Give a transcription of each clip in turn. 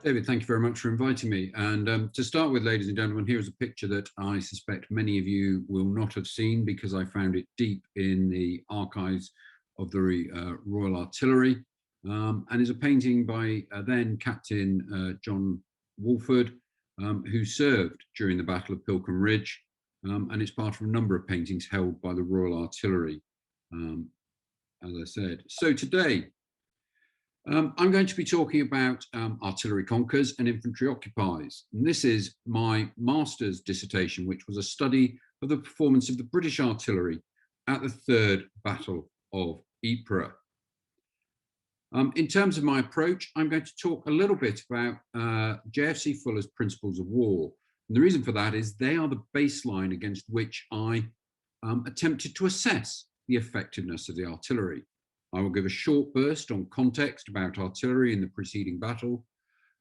David, thank you very much for inviting me. And to start with, ladies and gentlemen, here's a picture that I suspect many of you will not have seen because I found it deep in the archives of the Royal Artillery, and is a painting by then Captain John Walford, who served during the Battle of Pilckem Ridge, and it's part of a number of paintings held by the Royal Artillery, as I said. So today, I'm going to be talking about artillery conquers and infantry occupies. And this is my master's dissertation, which was a study of the performance of the British artillery at the Third Battle of Ypres. In terms of my approach, I'm going to talk a little bit about JFC Fuller's Principles of War. And the reason for that is they are the baseline against which I attempted to assess the effectiveness of the artillery. I will give a short burst on context about artillery in the preceding battle,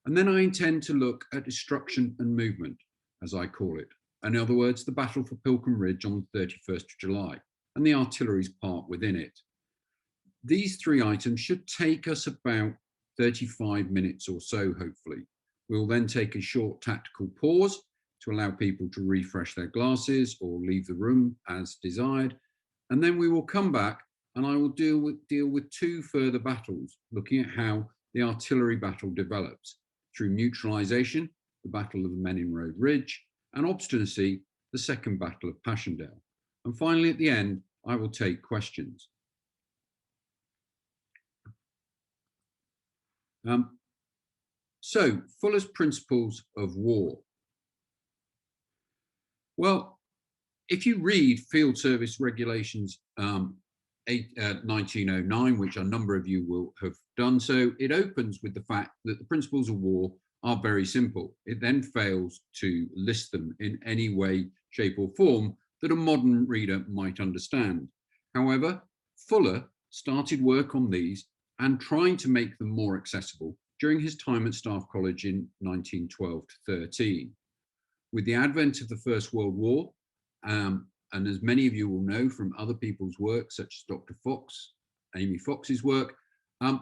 and then I intend to look at destruction and movement, as I call it. In other words, the battle for Pilckem Ridge on the 31st of July, and the artillery's part within it. These three items should take us about 35 minutes or so, hopefully. We'll then take a short tactical pause to allow people to refresh their glasses or leave the room as desired, and then we will come back and I will deal with two further battles, looking at how the artillery battle develops through neutralisation, the Battle of the Menin Road Ridge, and obstinacy, the Second Battle of Passchendaele. And finally, at the end, I will take questions. So, Fuller's Principles of War. Well, if you read Field Service Regulations 1909, which a number of you will have done so, it opens with the fact that the principles of war are very simple. It then fails to list them in any way, shape or form that a modern reader might understand. However, Fuller started work on these and trying to make them more accessible during his time at Staff College in 1912 to 13. With the advent of the First World War, and as many of you will know from other people's work, such as Dr. Fox, Amy Fox's work, a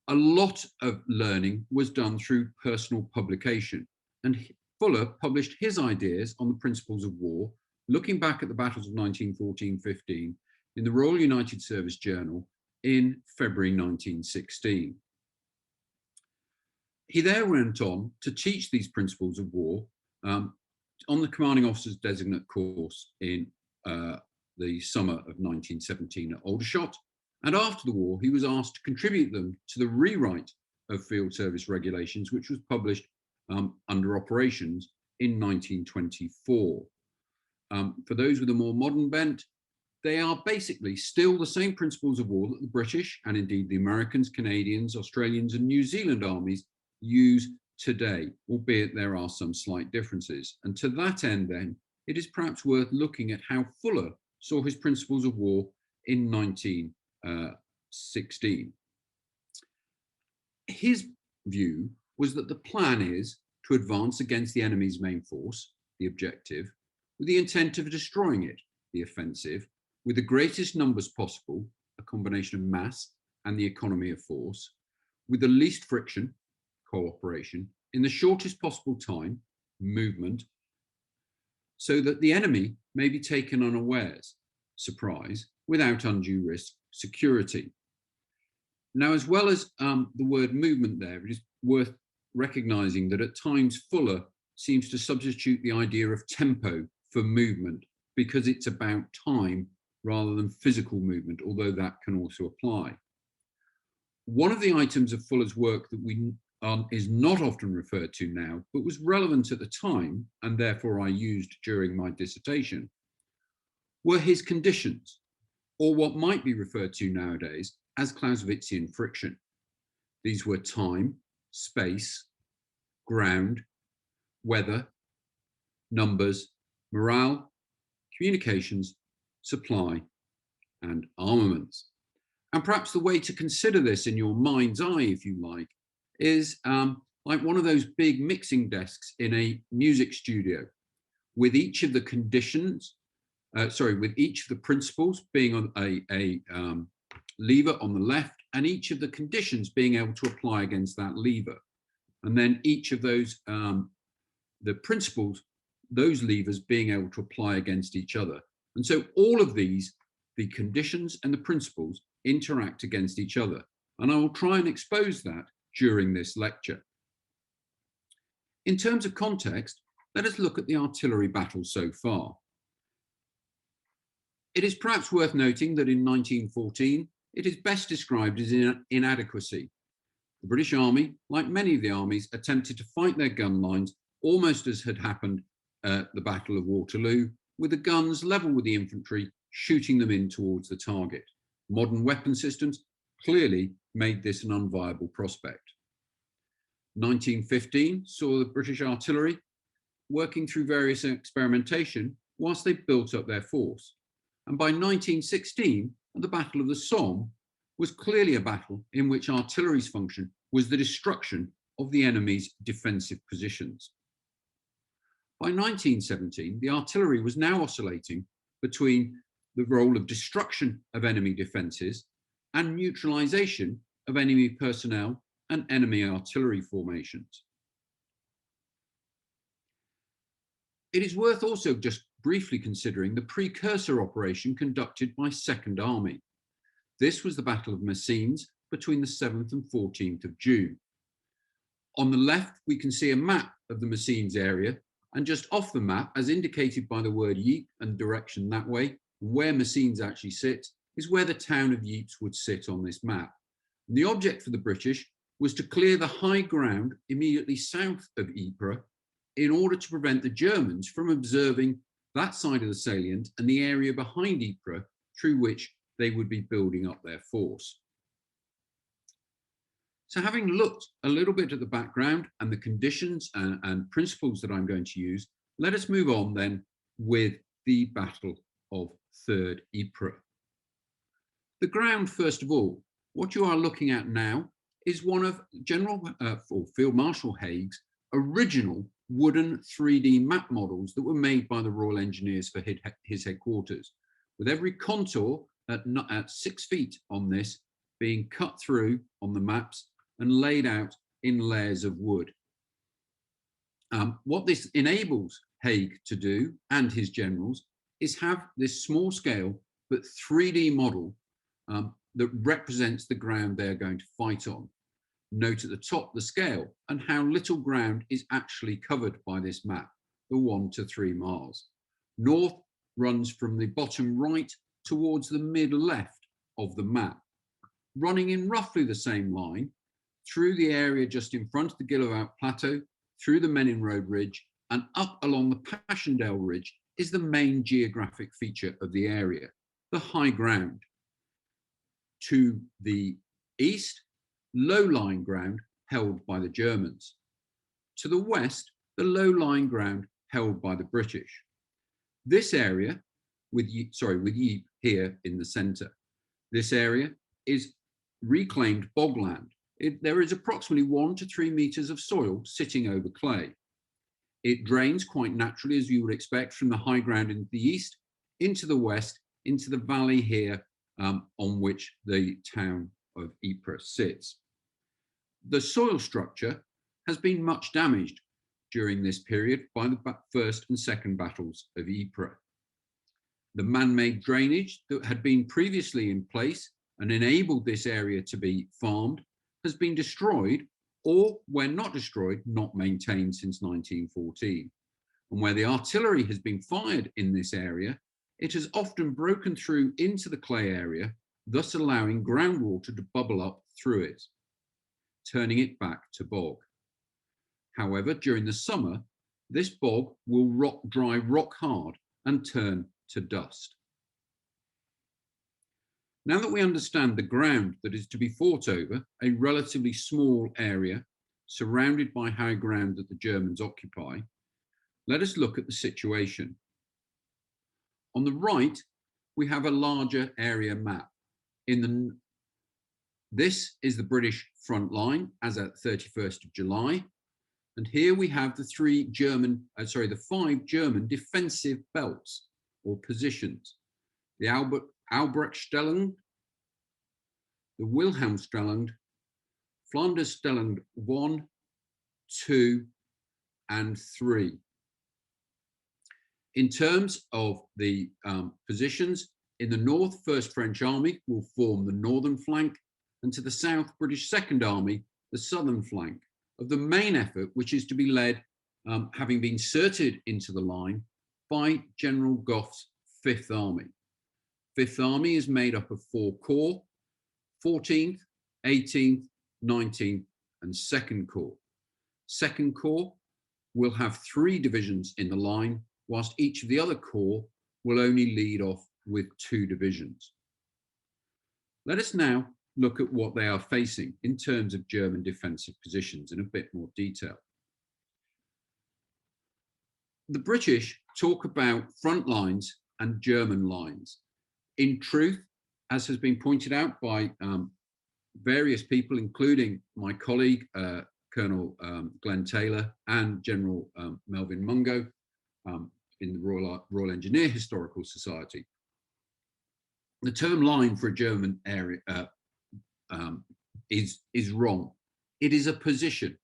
lot of learning was done through personal publication. And Fuller published his ideas on the principles of war, looking back at the battles of 1914-15 in the Royal United Service Journal in February 1916. He there went on to teach these principles of war on the Commanding Officer's Designate course in the summer of 1917 at Aldershot, and after the war he was asked to contribute them to the rewrite of Field Service Regulations, which was published under Operations in 1924. For those with a more modern bent, they are basically still the same principles of war that the British, and indeed the Americans, Canadians, Australians and New Zealand armies use today, albeit there are some slight differences. And to that end then, it is perhaps worth looking at how Fuller saw his principles of war in 1916. His view was that the plan is to advance against the enemy's main force, the objective, with the intent of destroying it, the offensive, with the greatest numbers possible, a combination of mass and the economy of force, with the least friction, cooperation, in the shortest possible time, movement, so that the enemy may be taken unawares, surprise, without undue risk, security. Now, as well as the word movement there, it is worth recognizing that at times Fuller seems to substitute the idea of tempo for movement because it's about time rather than physical movement, although that can also apply. One of the items of Fuller's work that is not often referred to now, but was relevant at the time, and therefore I used during my dissertation, were his conditions, or what might be referred to nowadays as Clausewitzian friction. These were time, space, ground, weather, numbers, morale, communications, supply, and armaments. And perhaps the way to consider this in your mind's eye, if you like, is like one of those big mixing desks in a music studio, with each of the conditions, with each of the principles being on a lever on the left, and each of the conditions being able to apply against that lever. and then each of those, the principles, those levers being able to apply against each other. And so all of these, the conditions and the principles, interact against each other. And I will try and expose that during this lecture. In terms of context, let us look at the artillery battle so far. It is perhaps worth noting that in 1914, it is best described as inadequacy. The British Army, like many of the armies, attempted to fight their gun lines almost as had happened at the Battle of Waterloo, with the guns level with the infantry, shooting them in towards the target. Modern weapon systems clearly made this an unviable prospect. 1915 saw the British artillery working through various experimentation whilst they built up their force. And by 1916, at the Battle of the Somme, was clearly a battle in which artillery's function was the destruction of the enemy's defensive positions. By 1917, the artillery was now oscillating between the role of destruction of enemy defences and neutralisation of enemy personnel and enemy artillery formations. It is worth also just briefly considering the precursor operation conducted by Second Army. This was the Battle of Messines between the 7th and 14th of June. On the left, we can see a map of the Messines area, and just off the map, as indicated by the word Ypres and direction that way, where Messines actually sits, is where the town of Ypres would sit on this map. And the object for the British was to clear the high ground immediately south of Ypres in order to prevent the Germans from observing that side of the salient and the area behind Ypres through which they would be building up their force. So having looked a little bit at the background and the conditions and principles that I'm going to use, let us move on then with the Battle of Third Ypres. The ground, first of all, what you are looking at now is one of General or Field Marshal Haig's original wooden 3D map models that were made by the Royal Engineers for his headquarters, with every contour at 6 feet on this being cut through on the maps and laid out in layers of wood. What this enables Haig to do, and his generals, is have this small scale but 3D model that represents the ground they're going to fight on. Note at the top the scale and how little ground is actually covered by this map, the 1 to 3 miles. North runs from the bottom right towards the mid left of the map, running in roughly the same line through the area just in front of the Gillovout Plateau, through the Menin Road Ridge, and up along the Passchendaele Ridge is the main geographic feature of the area, the high ground. To the east, low-lying ground held by the Germans. To the west, the low-lying ground held by the British. This area, with Ypres here in the centre, this area is reclaimed bogland. There is approximately 1 to 3 metres of soil sitting over clay. It drains quite naturally, as you would expect, from the high ground in the east into the west, into the valley here on which the town of Ypres sits. The soil structure has been much damaged during this period by the First and Second Battles of Ypres. The man-made drainage that had been previously in place and enabled this area to be farmed has been destroyed, or when not destroyed, not maintained since 1914. And where the artillery has been fired in this area, it has often broken through into the clay area, thus allowing groundwater to bubble up through it, turning it back to bog. However, during the summer, this bog will dry rock hard and turn to dust. Now that we understand the ground that is to be fought over, a relatively small area surrounded by high ground that the Germans occupy, let us look at the situation. On the right, we have a larger area map. This is the British front line as at 31st of July. And here we have the 5 German defensive belts or positions. The Albrechtstellung, the Wilhelmstellung, Flandersstellung 1, 2, and 3. In terms of the positions, in the north, 1st French Army will form the northern flank, and to the south, British 2nd Army, the southern flank of the main effort, which is to be led, having been inserted into the line, by General Gough's 5th Army. 5th Army is made up of 4 corps, 14th, 18th, 19th, and 2nd Corps. 2nd Corps will have 3 divisions in the line, whilst each of the other corps will only lead off with 2 divisions. Let us now look at what they are facing in terms of German defensive positions in a bit more detail. The British talk about front lines and German lines. In truth, as has been pointed out by various people, including my colleague, Colonel Glenn Taylor and General Melvin Mungo in the Royal Engineer Historical Society, the term line for a German area is wrong. It is a position.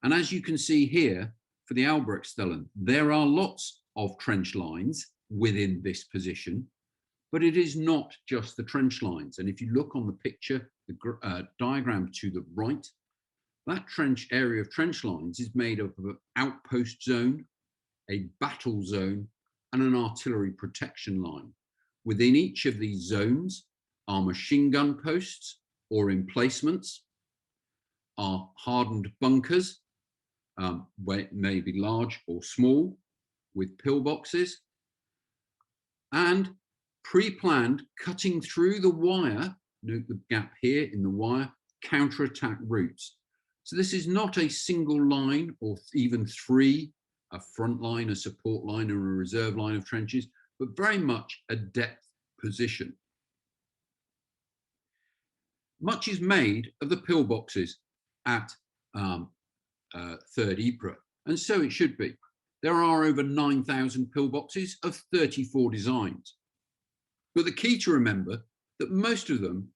And as you can see here, for the Albrechtstellen, there are lots of trench lines within this position, but it is not just the trench lines. And if you look on the picture, the diagram to the right, that area of trench lines is made up of an outpost zone, a battle zone, and an artillery protection line. Within each of these zones are machine gun posts or emplacements, are hardened bunkers, where it may be large or small, with pillboxes, and pre-planned cutting through the wire, note the gap here in the wire, counter-attack routes. So this is not a single line or even 3, a front line, a support line, or a reserve line of trenches, but very much a depth position. Much is made of the pillboxes at Third Ypres, and so it should be. There are over 9,000 pillboxes of 34 designs. But the key to remember that most of them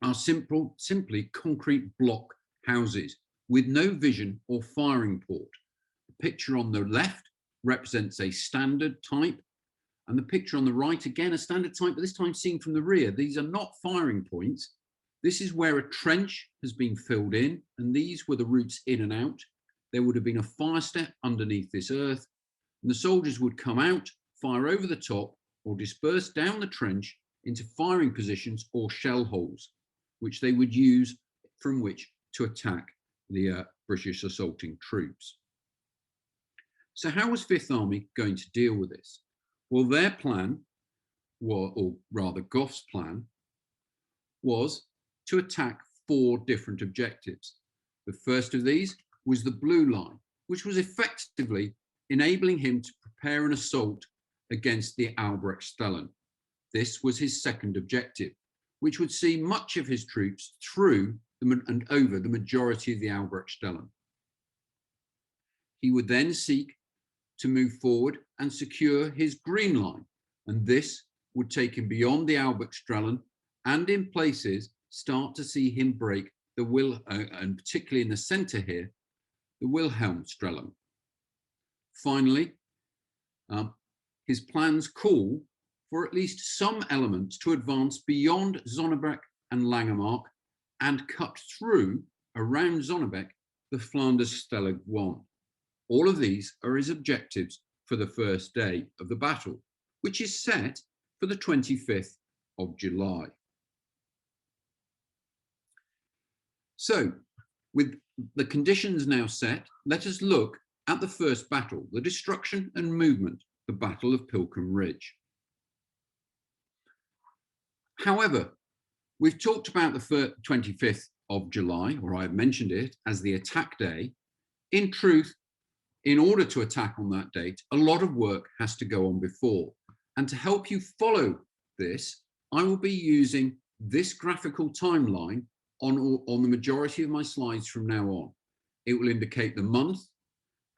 are simply concrete block houses with no vision or firing port. The picture on the left represents a standard type, and the picture on the right, again, a standard type, but this time seen from the rear. These are not firing points. This is where a trench has been filled in, and these were the routes in and out. There would have been a fire step underneath this earth, and the soldiers would come out, fire over the top, or disperse down the trench into firing positions or shell holes, which they would use from which to attack the British assaulting troops. So how was 5th Army going to deal with this? Well, their plan, or rather Gough's plan, was to attack 4 different objectives. The first of these was the blue line, which was effectively enabling him to prepare an assault against the Albrechtstellen. This was his second objective, which would see much of his troops through and over the majority of the Albrechtstellen. He would then seek to move forward and secure his green line, and this would take him beyond the Albrechtstellen and in places start to see him break the and particularly in the center here, the Wilhelmstellen. Finally, his plans call for at least some elements to advance beyond Zonnebeck and Langemark and cut through around Zonnebeck the Flanders Stellig 1. All of these are his objectives for the first day of the battle, which is set for the 25th of July. So, with the conditions now set, let us look at the first battle, the destruction and movement, the Battle of Pilckem Ridge. However, we've talked about the 25th of July, or I've mentioned it as the attack day. In truth, in order to attack on that date, a lot of work has to go on before. And to help you follow this, I will be using this graphical timeline on the majority of my slides from now on. It will indicate the month,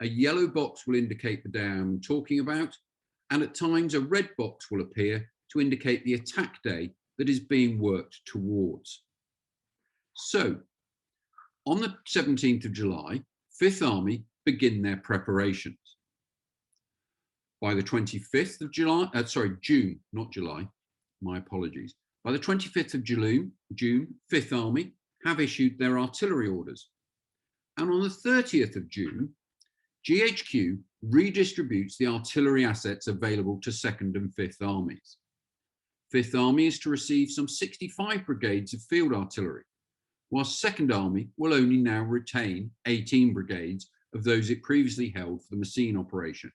a yellow box will indicate the day I'm talking about, and at times a red box will appear to indicate the attack day that is being worked towards. So, on the 17th of July, Fifth Army begin their preparations. By the 25th of June, not July, my apologies. By the 25th of June, Fifth Army have issued their artillery orders. And on the 30th of June, GHQ redistributes the artillery assets available to 2nd and 5th Armies. 5th Army is to receive some 65 brigades of field artillery, whilst 2nd Army will only now retain 18 brigades of those it previously held for the Menin operation.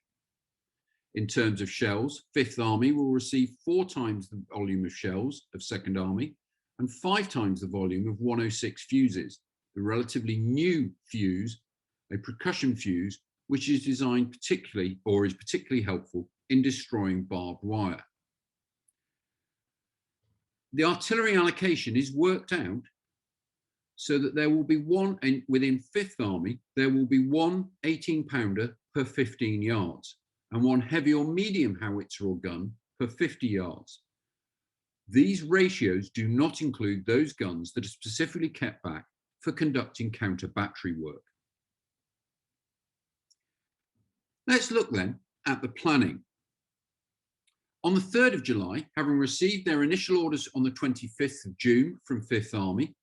In terms of shells, 5th Army will receive 4 times the volume of shells of 2nd Army and 5 times the volume of 106 fuses, the relatively new fuse, a percussion fuse, which is designed particularly, or is particularly helpful in destroying barbed wire. The artillery allocation is worked out so that there will be one, and within 5th Army, there will be one 18-pounder per 15 yards and one heavy or medium howitzer or gun per 50 yards. These ratios do not include those guns that are specifically kept back for conducting counter-battery work. Let's look then at the planning. On the 3rd of July, having received their initial orders on the 25th of June from 5th Army,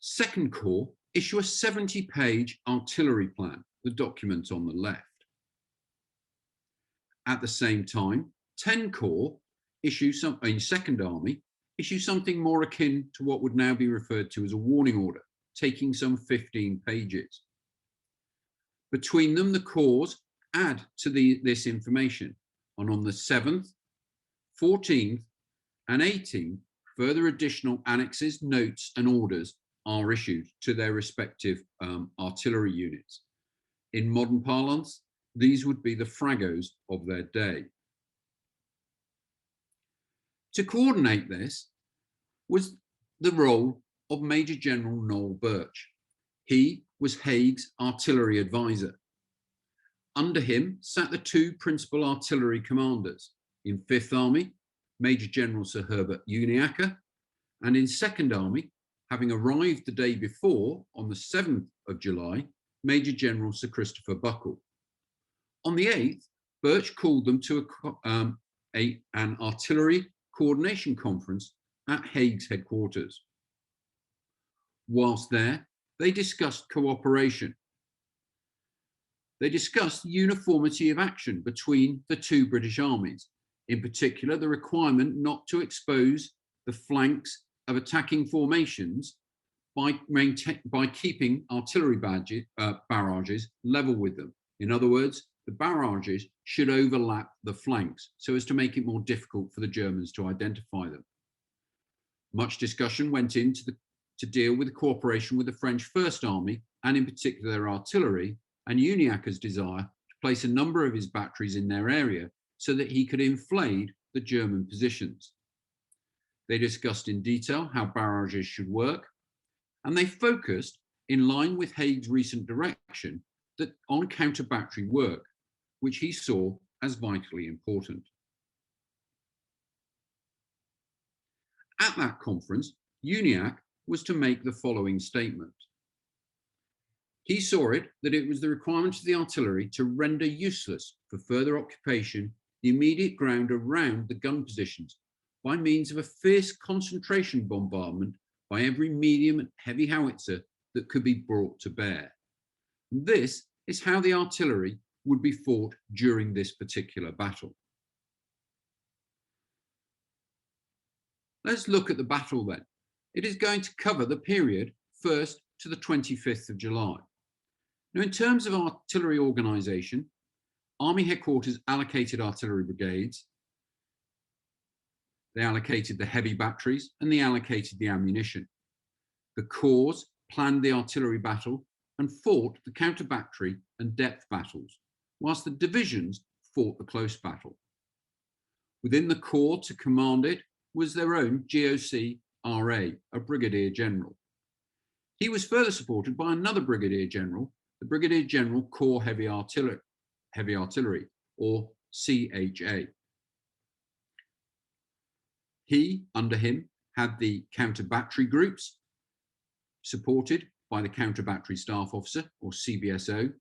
2nd Corps issue a 70-page artillery plan, the document on the left. At the same time, 10 Corps issue 2nd Army issue something more akin to what would now be referred to as a warning order, taking some 15 pages. Between them, the corps add to this information, and on the 7th, 14th, and 18th, further additional annexes, notes, and orders are issued to their respective artillery units. In modern parlance, these would be the fragos of their day. To coordinate this was the role of Major General Noel Birch. He was Haig's artillery advisor. Under him sat the 2 principal artillery commanders. In 5th Army, Major General Sir Herbert Uniacke, and in 2nd Army, having arrived the day before, on the 7th of July, Major General Sir Christopher Buckle. On the 8th, Birch called them to an artillery coordination conference at Haig's headquarters. Whilst there, they discussed cooperation. They discussed uniformity of action between the 2 British armies, in particular the requirement not to expose the flanks of attacking formations by keeping artillery barrages level with them. In other words, the barrages should overlap the flanks so as to make it more difficult for the Germans to identify them. Much discussion went into to deal with the cooperation with the French First Army, and in particular their artillery, and Uniacke's desire to place a number of his batteries in their area so that he could inflate the German positions. They discussed in detail how barrages should work, and they focused, in line with Haig's recent direction, on counter-battery work, which he saw as vitally important. At that conference, Uniacke was to make the following statement. He saw it that it was the requirement of the artillery to render useless for further occupation the immediate ground around the gun positions by means of a fierce concentration bombardment by every medium and heavy howitzer that could be brought to bear. This is how the artillery would be fought during this particular battle. Let's look at the battle then. It is going to cover the period 1st to the 25th of July. Now, in terms of artillery organisation, Army headquarters allocated artillery brigades, they allocated the heavy batteries, and they allocated the ammunition. The corps planned the artillery battle and fought the counter-battery and depth battles, whilst the divisions fought the close battle. Within the corps to command it was their own GOC-RA, a brigadier general. He was further supported by another brigadier general, the Brigadier General Corps Heavy Artillery, or CHA. He, under him, had the counter-battery groups supported by the Counter Battery Staff Officer, or CBSO,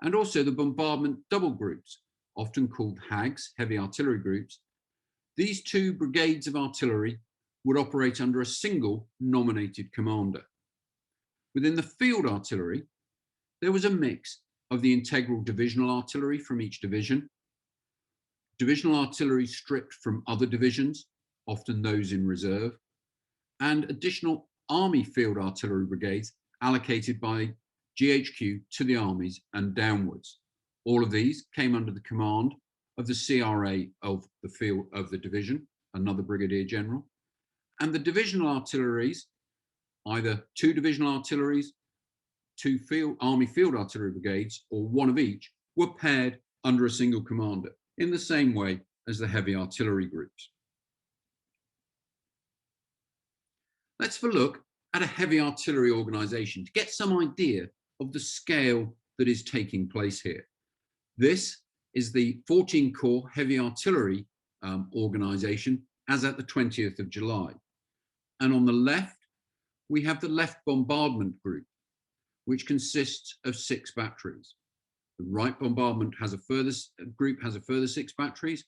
and also the bombardment double groups, often called HAGS, heavy artillery groups. These two brigades of artillery would operate under a single nominated commander. Within the field artillery, there was a mix of the integral divisional artillery from each division, divisional artillery stripped from other divisions, often those in reserve, and additional army field artillery brigades allocated by GHQ to the armies and downwards. All of these came under the command of the CRA of the field of the division, another brigadier general, and the divisional artilleries, either two divisional artilleries, two army field artillery brigades, or one of each, were paired under a single commander in the same way as the heavy artillery groups. Let's have a look at a heavy artillery organisation to get some idea of the scale that is taking place here. This is the 14 Corps Heavy Artillery organisation as at the 20th of July. And on the left, we have the Left Bombardment Group, which consists of 6 batteries. The Right Bombardment has a further 6 batteries,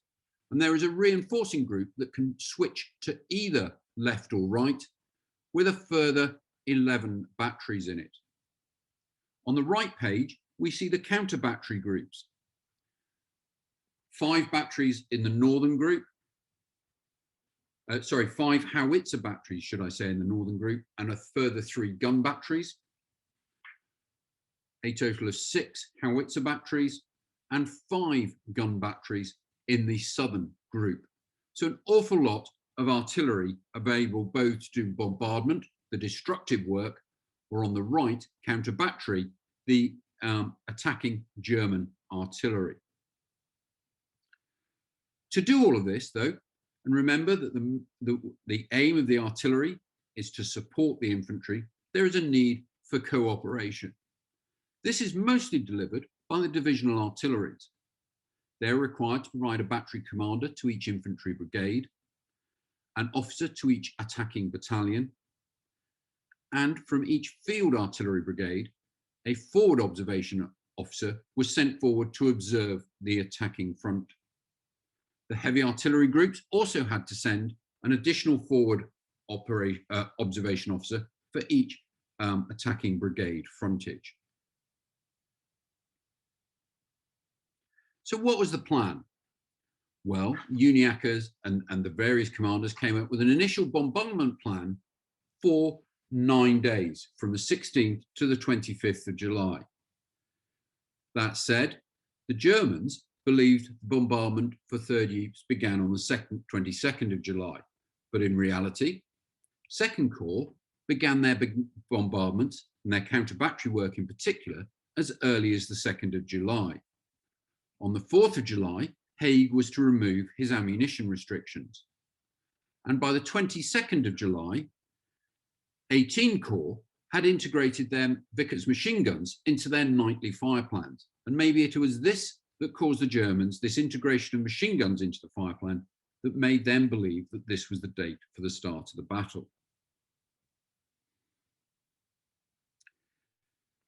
and there is a reinforcing group that can switch to either left or right, with a further 11 batteries in it. On the right page, we see the counter battery groups. 5 batteries in the northern group, 5 howitzer batteries, should I say, in the northern group, and a further 3 gun batteries, a total of 6 howitzer batteries and 5 gun batteries in the southern group. So an awful lot of artillery available both to do bombardment, the destructive work, or on the right, counter battery, the attacking German artillery. To do all of this, though, and remember that the aim of the artillery is to support the infantry, there is a need for cooperation. This is mostly delivered by the divisional artilleries. They're required to provide a battery commander to each infantry brigade, an officer to each attacking battalion, and from each field artillery brigade, a forward observation officer was sent forward to observe the attacking front. The heavy artillery groups also had to send an additional forward observation officer for each attacking brigade frontage. So what was the plan? Well, Uniacke and the various commanders came up with an initial bombardment plan for 9 days, from the 16th to the 25th of July. That said, the Germans believed the bombardment for Third Ypres began on the 22nd of July, but in reality, Second Corps began their bombardments and their counter-battery work in particular as early as the 2nd of July. On the 4th of July, Haig was to remove his ammunition restrictions. And by the 22nd of July, 18 Corps had integrated their Vickers machine guns into their nightly fire plans. And maybe it was this that caused the Germans, this integration of machine guns into the fire plan, that made them believe that this was the date for the start of the battle.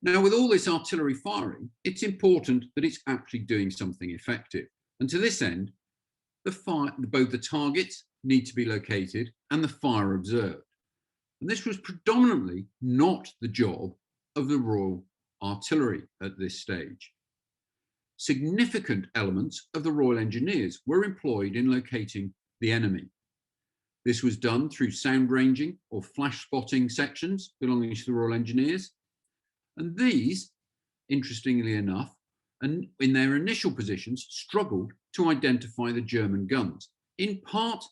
Now, with all this artillery firing, it's important that it's actually doing something effective. And to this end, both the targets need to be located and the fire observed. And this was predominantly not the job of the Royal Artillery at this stage. Significant elements of the Royal Engineers were employed in locating the enemy. This was done through sound ranging or flash spotting sections belonging to the Royal Engineers. And these, interestingly enough, and in their initial positions, struggled to identify the German guns, in part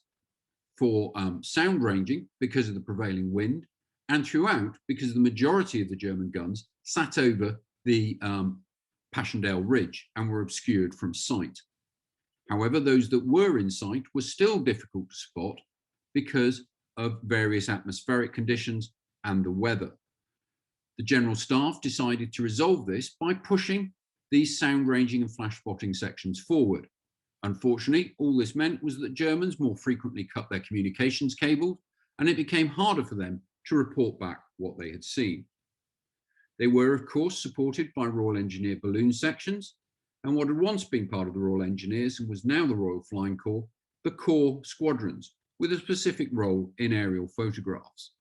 for sound ranging because of the prevailing wind, and throughout because the majority of the German guns sat over the Passchendaele Ridge and were obscured from sight. However, those that were in sight were still difficult to spot because of various atmospheric conditions and the weather. The General Staff decided to resolve this by pushing these sound ranging and flash spotting sections forward. Unfortunately, all this meant was that Germans more frequently cut their communications cables, and it became harder for them to report back what they had seen. They were, of course, supported by Royal Engineer balloon sections and what had once been part of the Royal Engineers and was now the Royal Flying Corps, the Corps squadrons, with a specific role in aerial photographs.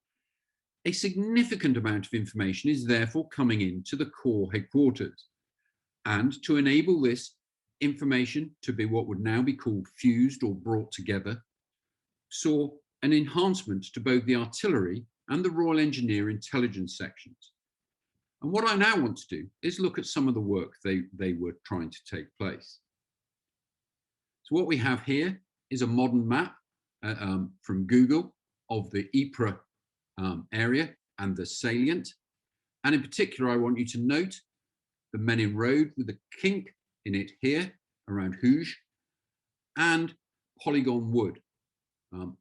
A significant amount of information is therefore coming into the Corps headquarters. And to enable this information to be what would now be called fused or brought together, saw an enhancement to both the artillery and the Royal Engineer intelligence sections. And what I now want to do is look at some of the work they were trying to take place. So what we have here is a modern map from Google of the Ypres area and the salient. And in particular, I want you to note the Menin Road with a kink in it here around Hooge, and Polygon Wood,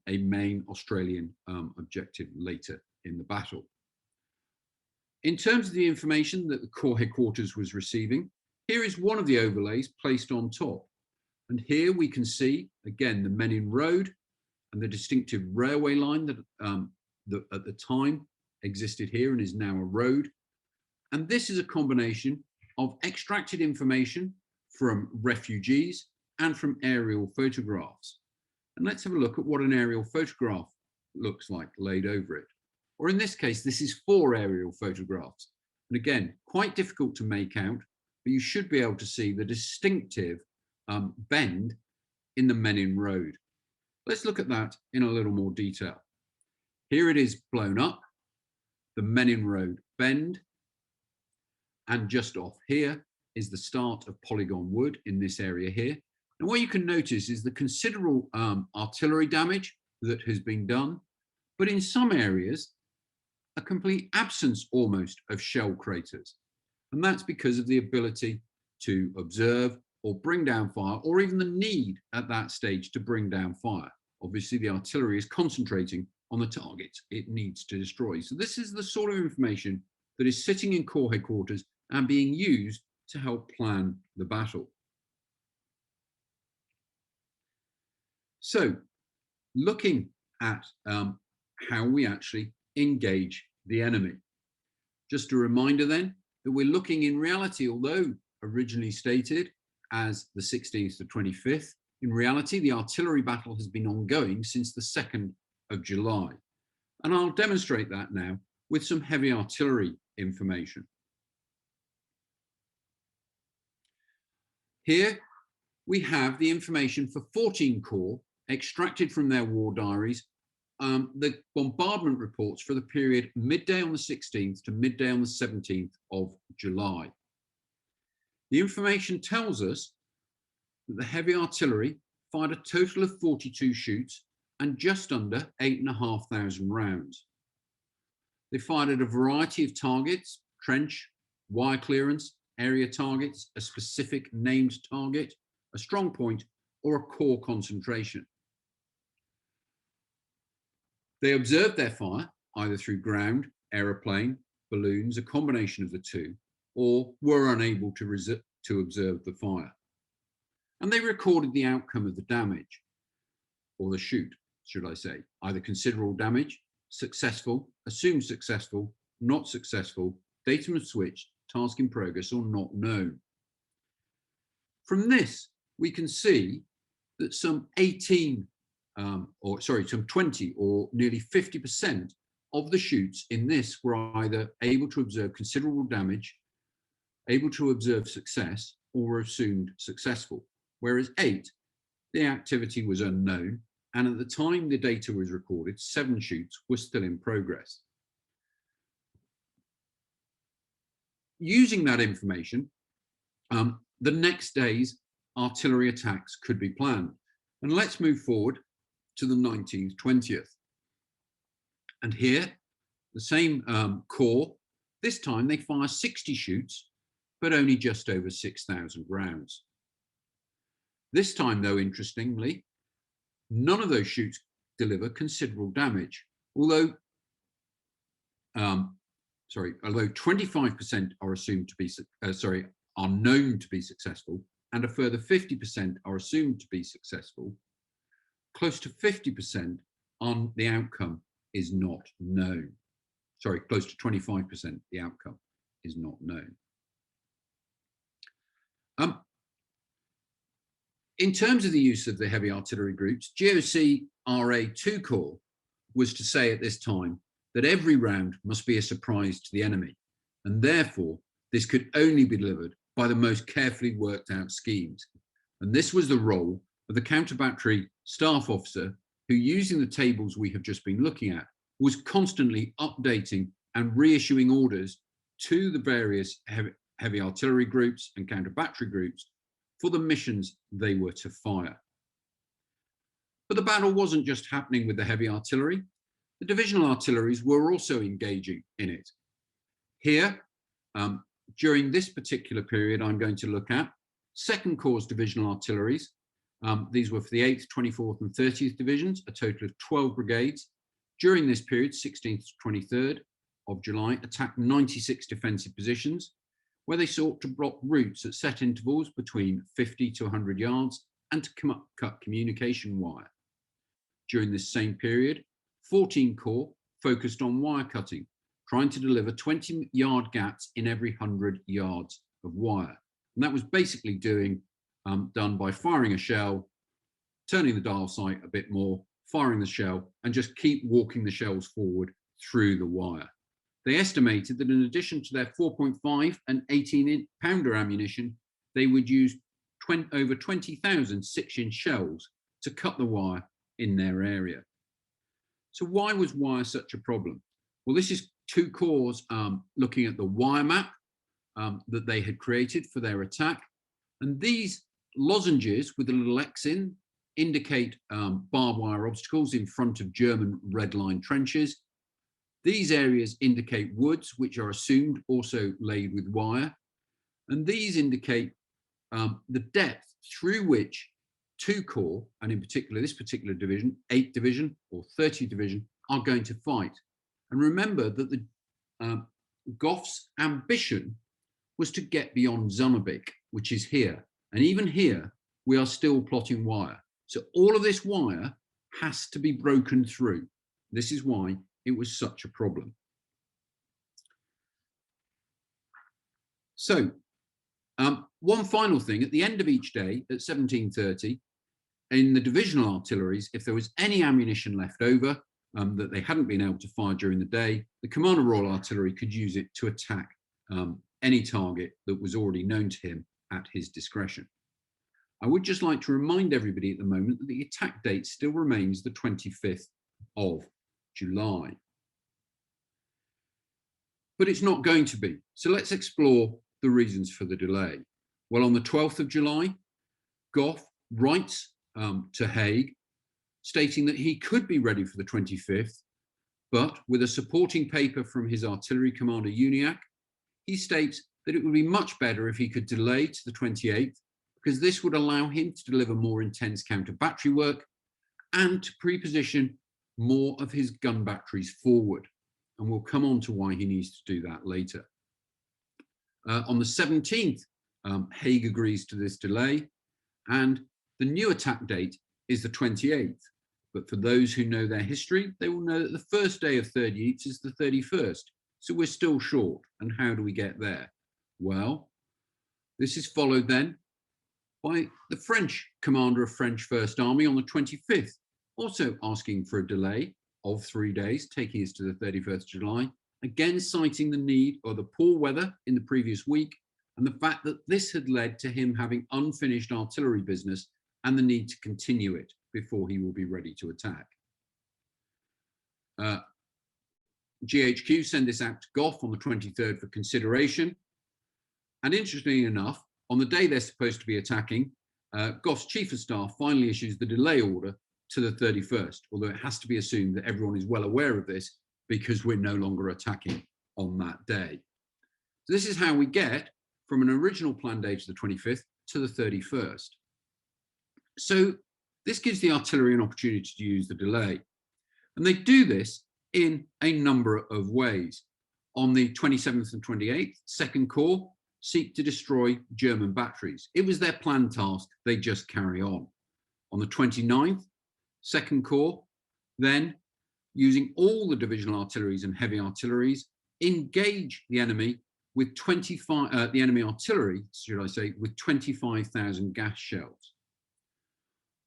a main Australian objective later in the battle. In terms of the information that the Corps headquarters was receiving, here is one of the overlays placed on top. And here we can see, again, the Menin Road and the distinctive railway line that, at the time existed here and is now a road. And this is a combination of extracted information from refugees and from aerial photographs. And let's have a look at what an aerial photograph looks like laid over it. Or in this case, this is 4 aerial photographs. And again, quite difficult to make out, but you should be able to see the distinctive bend in the Menin Road. Let's look at that in a little more detail. Here it is blown up, the Menin Road bend, and just off here is the start of Polygon Wood in this area here. And what you can notice is the considerable artillery damage that has been done, but in some areas, a complete absence almost of shell craters. And that's because of the ability to observe or bring down fire, or even the need at that stage to bring down fire. Obviously, the artillery is concentrating on the targets it needs to destroy. So this is the sort of information that is sitting in Corps headquarters and being used to help plan the battle. So looking at how we actually engage the enemy. Just a reminder then that we're looking in reality, although originally stated as the 16th to 25th, in reality, the artillery battle has been ongoing since the 2nd of July. And I'll demonstrate that now with some heavy artillery information. Here we have the information for 14 Corps extracted from their war diaries, the bombardment reports for the period midday on the 16th to midday on the 17th of July. The information tells us that the heavy artillery fired a total of 42 shoots and just under 8,500 rounds. They fired at a variety of targets: trench, wire clearance, area targets, a specific named target, a strong point, or a core concentration. They observed their fire either through ground, aeroplane, balloons, a combination of the two, or were unable to observe the fire. And they recorded the outcome of the damage, or the shoot, should I say, either considerable damage, successful, assumed successful, not successful, datum switched, task in progress, or not known. From this, we can see that some 20 or nearly 50% of the shoots in this were either able to observe considerable damage, able to observe success, or were assumed successful, whereas 8, the activity was unknown, and at the time the data was recorded, 7 shoots were still in progress. Using that information, the next day's artillery attacks could be planned. And let's move forward to the 19th, 20th. And here, the same Corps, this time they fire 60 shoots, but only just over 6,000 rounds. This time, though, interestingly, none of those shoots deliver considerable damage, although 25% are assumed to be, are known to be successful, and a further 50% are assumed to be successful. Close to 50% on the outcome is not known. Sorry, close to 25% the outcome is not known. In terms of the use of the heavy artillery groups, GOC RA2 Corps was to say at this time that every round must be a surprise to the enemy, and therefore this could only be delivered by the most carefully worked out schemes. And this was the role of the counter-battery staff officer who, using the tables we have just been looking at, was constantly updating and reissuing orders to the various heavy artillery groups and counter-battery groups for the missions they were to fire. But the battle wasn't just happening with the heavy artillery. The divisional artilleries were also engaging in it. Here, during this particular period I'm going to look at, Second Corps divisional artilleries. These were for the 8th, 24th and 30th Divisions, a total of 12 brigades. During this period, 16th to 23rd of July, attacked 96 defensive positions, where they sought to block routes at set intervals between 50 to 100 yards and to cut communication wire. During this same period, 14 Corps focused on wire cutting, trying to deliver 20-yard gaps in every 100 yards of wire. And that was basically done by firing a shell, turning the dial sight a bit more, firing the shell, and just keep walking the shells forward through the wire. They estimated that in addition to their 4.5 and 18-pounder ammunition, they would use over 20,000 6-inch shells to cut the wire in their area. So why was wire such a problem? Well, this is two corps looking at the wire map that they had created for their attack. And these lozenges with a little X in indicate barbed wire obstacles in front of German red line trenches. These areas indicate woods, which are assumed also laid with wire. And these indicate the depth through which two corps, and in particular this particular division, 8th Division or 30th Division, are going to fight. And remember that the Goff's ambition was to get beyond Zonnebeke, which is here. And even here, we are still plotting wire. So all of this wire has to be broken through. This is why it was such a problem. So one final thing, at the end of each day at 17:30, in the divisional artilleries, if there was any ammunition left over that they hadn't been able to fire during the day, the Commander Royal Artillery could use it to attack any target that was already known to him at his discretion. I would just like to remind everybody at the moment that the attack date still remains the 25th of July. But it's not going to be. So let's explore the reasons for the delay. Well, on the 12th of July, Goff writes to Haig, stating that he could be ready for the 25th, but with a supporting paper from his artillery commander Uniacke, he states that it would be much better if he could delay to the 28th, because this would allow him to deliver more intense counter-battery work and to pre-position more of his gun batteries forward. And we'll come on to why he needs to do that later. On the 17th, Haig agrees to this delay, and the new attack date is the 28th. But for those who know their history, they will know that the first day of Third Ypres is the 31st. So we're still short. And how do we get there? Well, this is followed then by the French commander of French First Army on the 25th, also asking for a delay of 3 days, taking us to the 31st of July, again citing the need or the poor weather in the previous week and the fact that this had led to him having unfinished artillery business and the need to continue it before he will be ready to attack. GHQ send this out to Goff on the 23rd for consideration. And interestingly enough, on the day they're supposed to be attacking, Goff's chief of staff finally issues the delay order to the 31st, although it has to be assumed that everyone is well aware of this because we're no longer attacking on that day. So this is how we get from an original planned date of the 25th to the 31st. So this gives the artillery an opportunity to use the delay. And they do this in a number of ways. On the 27th and 28th, Second Corps seek to destroy German batteries. It was their planned task, they just carry on. On the 29th, Second Corps, then, using all the divisional artilleries and heavy artilleries, engage the enemy with 25, the enemy artillery, should I say, with 25,000 gas shells.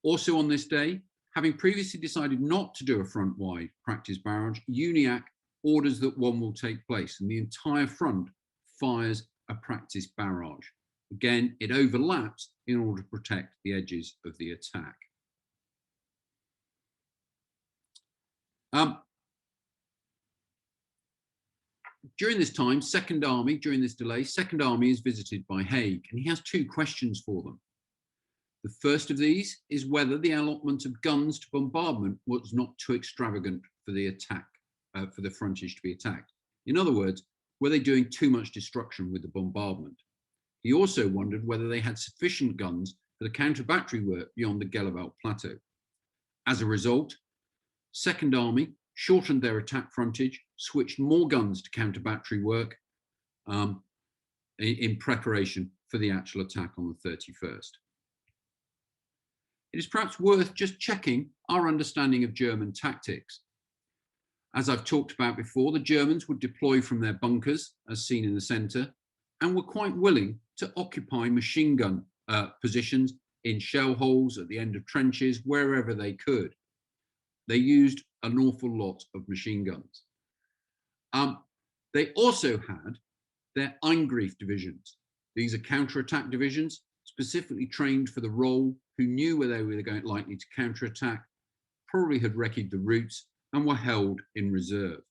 Also on this day, having previously decided not to do a front-wide practice barrage, Uniacke orders that one will take place, and the entire front fires a practice barrage. Again, it overlaps in order to protect the edges of the attack. During this time, Second Army, during this delay, Second Army is visited by Haig, and he has two questions for them. The first of these is whether the allotment of guns to bombardment was not too extravagant for the attack, for the frontage to be attacked. In other words, were they doing too much destruction with the bombardment? He also wondered whether they had sufficient guns for the counter-battery work beyond the Gellivelt Plateau. As a result, Second Army shortened their attack frontage, switched more guns to counter-battery work in preparation for the actual attack on the 31st. It is perhaps worth just checking our understanding of German tactics. As I've talked about before, the Germans would deploy from their bunkers, as seen in the centre, and were quite willing to occupy machine gun positions in shell holes, at the end of trenches, wherever they could. They used an awful lot of machine guns. They also had their Eingrief divisions. These are counterattack divisions, specifically trained for the role, who knew where they were likely to counterattack, probably had recce'd the routes, and were held in reserve.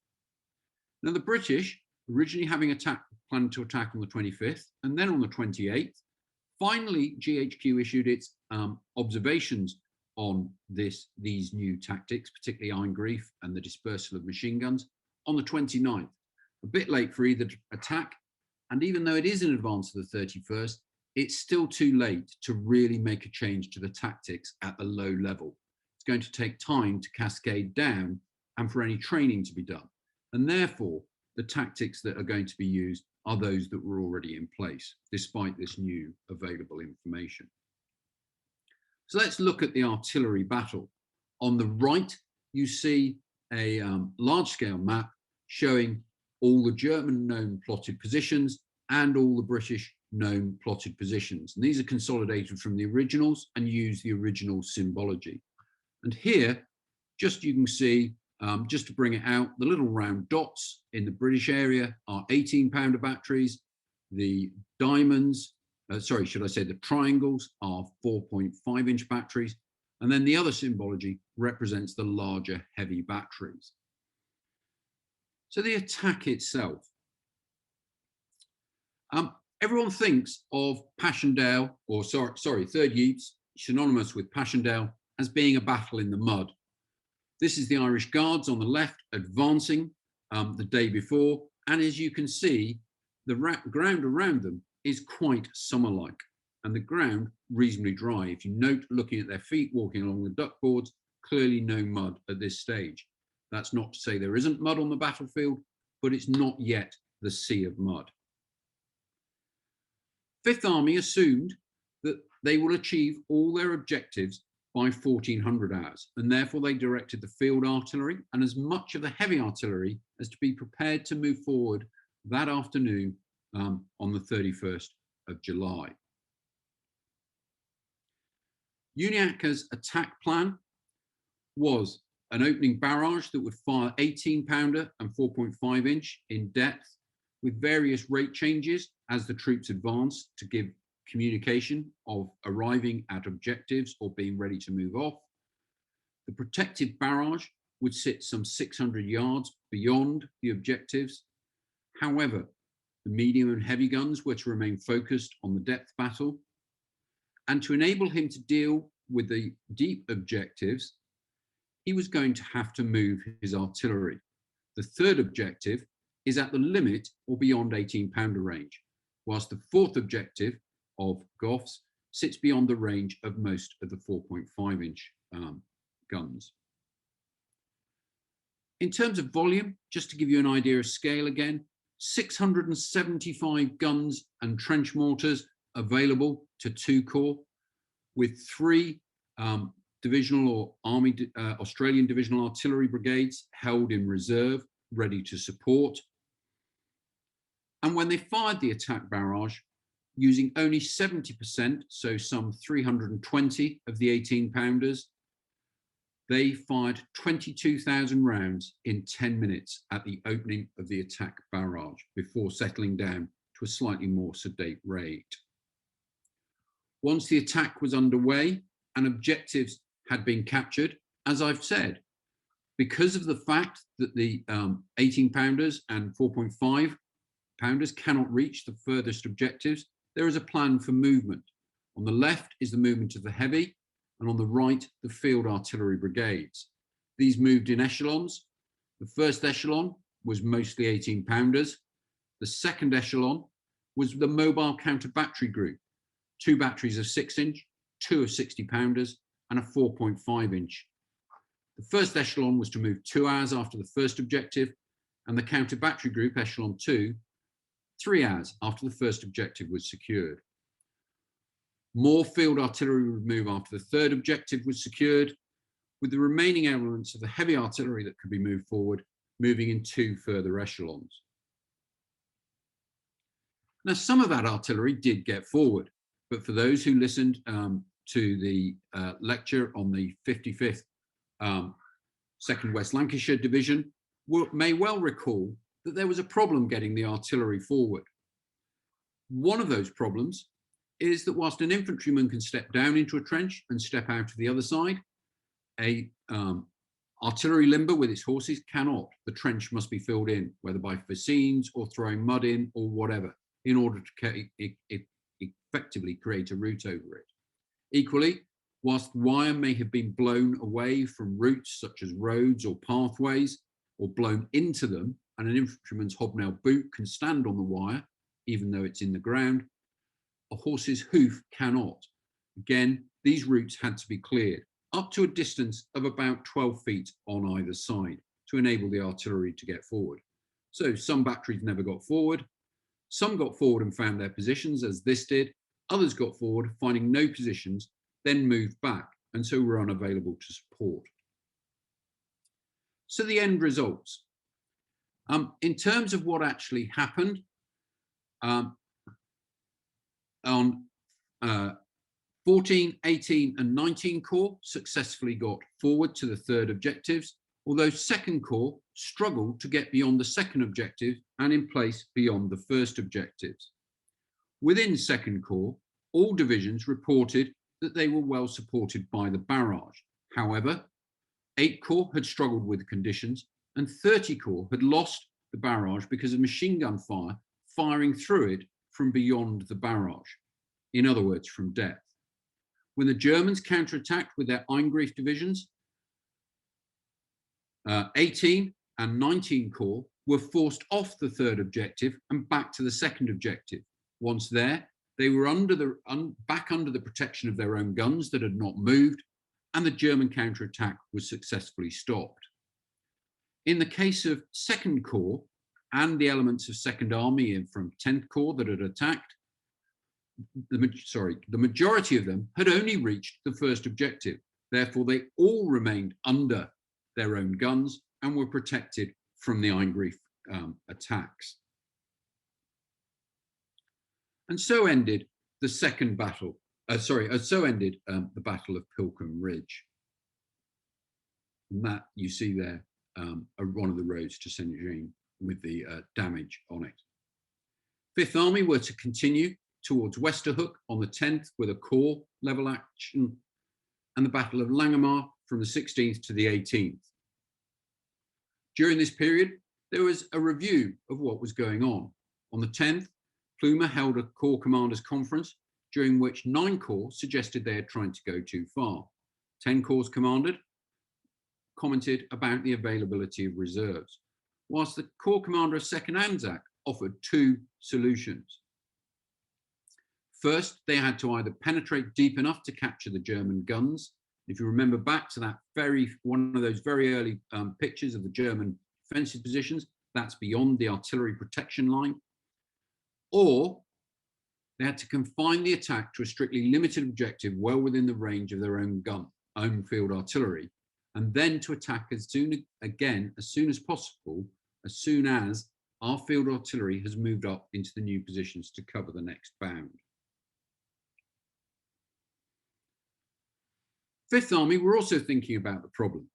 Now, the British, originally having planned to attack on the 25th, and then on the 28th, finally GHQ issued its observations on these new tactics, particularly Eingrief and the dispersal of machine guns, on the 29th. A bit late for either attack, and even though it is in advance of the 31st, it's still too late to really make a change to the tactics at the low level. It's going to take time to cascade down and for any training to be done. And therefore, the tactics that are going to be used are those that were already in place, despite this new available information. So let's look at the artillery battle. On the right, you see a large-scale map showing all the German known plotted positions and all the British known plotted positions. And these are consolidated from the originals and use the original symbology. And here, just you can see, just to bring it out, the little round dots in the British area are 18-pounder batteries. The diamonds, sorry, should I say the triangles are 4.5-inch batteries. And then the other symbology represents the larger heavy batteries. So the attack itself. Everyone thinks of Passchendaele, or sorry, Third Ypres, synonymous with Passchendaele, as being a battle in the mud. This is the Irish Guards on the left advancing the day before, and as you can see, the ground around them is quite summer-like, and the ground reasonably dry. If you note, looking at their feet, walking along the duck boards, clearly no mud at this stage. That's not to say there isn't mud on the battlefield, but it's not yet the sea of mud. Fifth Army assumed that they will achieve all their objectives by 1400 hours, and therefore they directed the field artillery and as much of the heavy artillery as to be prepared to move forward that afternoon on the 31st of July. Uniacke's attack plan was an opening barrage that would fire 18-pounder and 4.5-inch in depth, with various rate changes as the troops advanced to give communication of arriving at objectives or being ready to move off. The protective barrage would sit some 600 yards beyond the objectives. However, the medium and heavy guns were to remain focused on the depth battle. And to enable him to deal with the deep objectives, he was going to have to move his artillery. The third objective is at the limit or beyond 18-pounder range, whilst the fourth objective of Goff's sits beyond the range of most of the 4.5-inch guns. In terms of volume, just to give you an idea of scale again, 675 guns and trench mortars available to 2 corps, with 3 divisional or Army Australian Divisional Artillery brigades held in reserve, ready to support. And when they fired the attack barrage, using only 70%, so some 320 of the 18-pounders, they fired 22,000 rounds in 10 minutes at the opening of the attack barrage before settling down to a slightly more sedate rate. Once the attack was underway and objectives had been captured, as I've said, because of the fact that the 18-pounders and 4.5-pounders cannot reach the furthest objectives, there is a plan for movement. On the left is the movement of the heavy, and on the right, the field artillery brigades. These moved in echelons. The first echelon was mostly 18-pounders. The second echelon was the mobile counter-battery group, 2 batteries of 6-inch, 2 of 60-pounders, and a 4.5-inch. The first echelon was to move 2 hours after the first objective, and the counter-battery group, echelon 2, 3 hours after the first objective was secured. More field artillery would move after the third objective was secured, with the remaining elements of the heavy artillery that could be moved forward, moving in 2 further echelons. Now, some of that artillery did get forward, but for those who listened to the lecture on the 55th 2nd West Lancashire Division, may well recall that there was a problem getting the artillery forward. One of those problems is that whilst an infantryman can step down into a trench and step out to the other side, a artillery limber with its horses cannot. The trench must be filled in, whether by fascines or throwing mud in or whatever, in order to effectively create a route over it. Equally, whilst wire may have been blown away from routes such as roads or pathways, or blown into them, and an infantryman's hobnail boot can stand on the wire, even though it's in the ground, a horse's hoof cannot. Again, these routes had to be cleared up to a distance of about 12 feet on either side to enable the artillery to get forward. So some batteries never got forward. Some got forward and found their positions, as this did. Others got forward, finding no positions, then moved back, and so were unavailable to support. So the end results. In terms of what actually happened, on 14, 18 and 19 Corps successfully got forward to the third objectives, although 2nd Corps struggled to get beyond the second objective and in place beyond the first objectives. Within 2nd Corps, all divisions reported that they were well supported by the barrage. However, 8 Corps had struggled with conditions, and 30 Corps had lost the barrage because of machine gun fire firing through it from beyond the barrage, in other words, from depth. When the Germans counterattacked with their Eingrief divisions, 18 and 19 Corps were forced off the third objective and back to the second objective. Once there, they were back under the protection of their own guns that had not moved, and the German counterattack was successfully stopped. In the case of 2nd Corps and the elements of 2nd Army and from 10th Corps that had attacked, the majority of them had only reached the first objective. Therefore, they all remained under their own guns and were protected from the Eingrief attacks. And so ended the second battle. So ended the Battle of Pilckem Ridge. And that you see there, one of the roads to Saint-Jean with the damage on it. 5th Army were to continue towards Westerhoek on the 10th with a corps level action, and the Battle of Langemarck from the 16th to the 18th. During this period, there was a review of what was going on. On the 10th, Plumer held a Corps Commanders Conference, during which 9 Corps suggested they had tried to go too far. 10 Corps commented about the availability of reserves, whilst the Corps Commander of 2nd Anzac offered 2 solutions. First, they had to either penetrate deep enough to capture the German guns. If you remember back to that one of those very early pictures of the German defensive positions, that's beyond the artillery protection line. Or they had to confine the attack to a strictly limited objective well within the range of their own field artillery, and then to attack as soon as possible, as soon as our field artillery has moved up into the new positions to cover the next bound. Fifth Army were also thinking about the problem.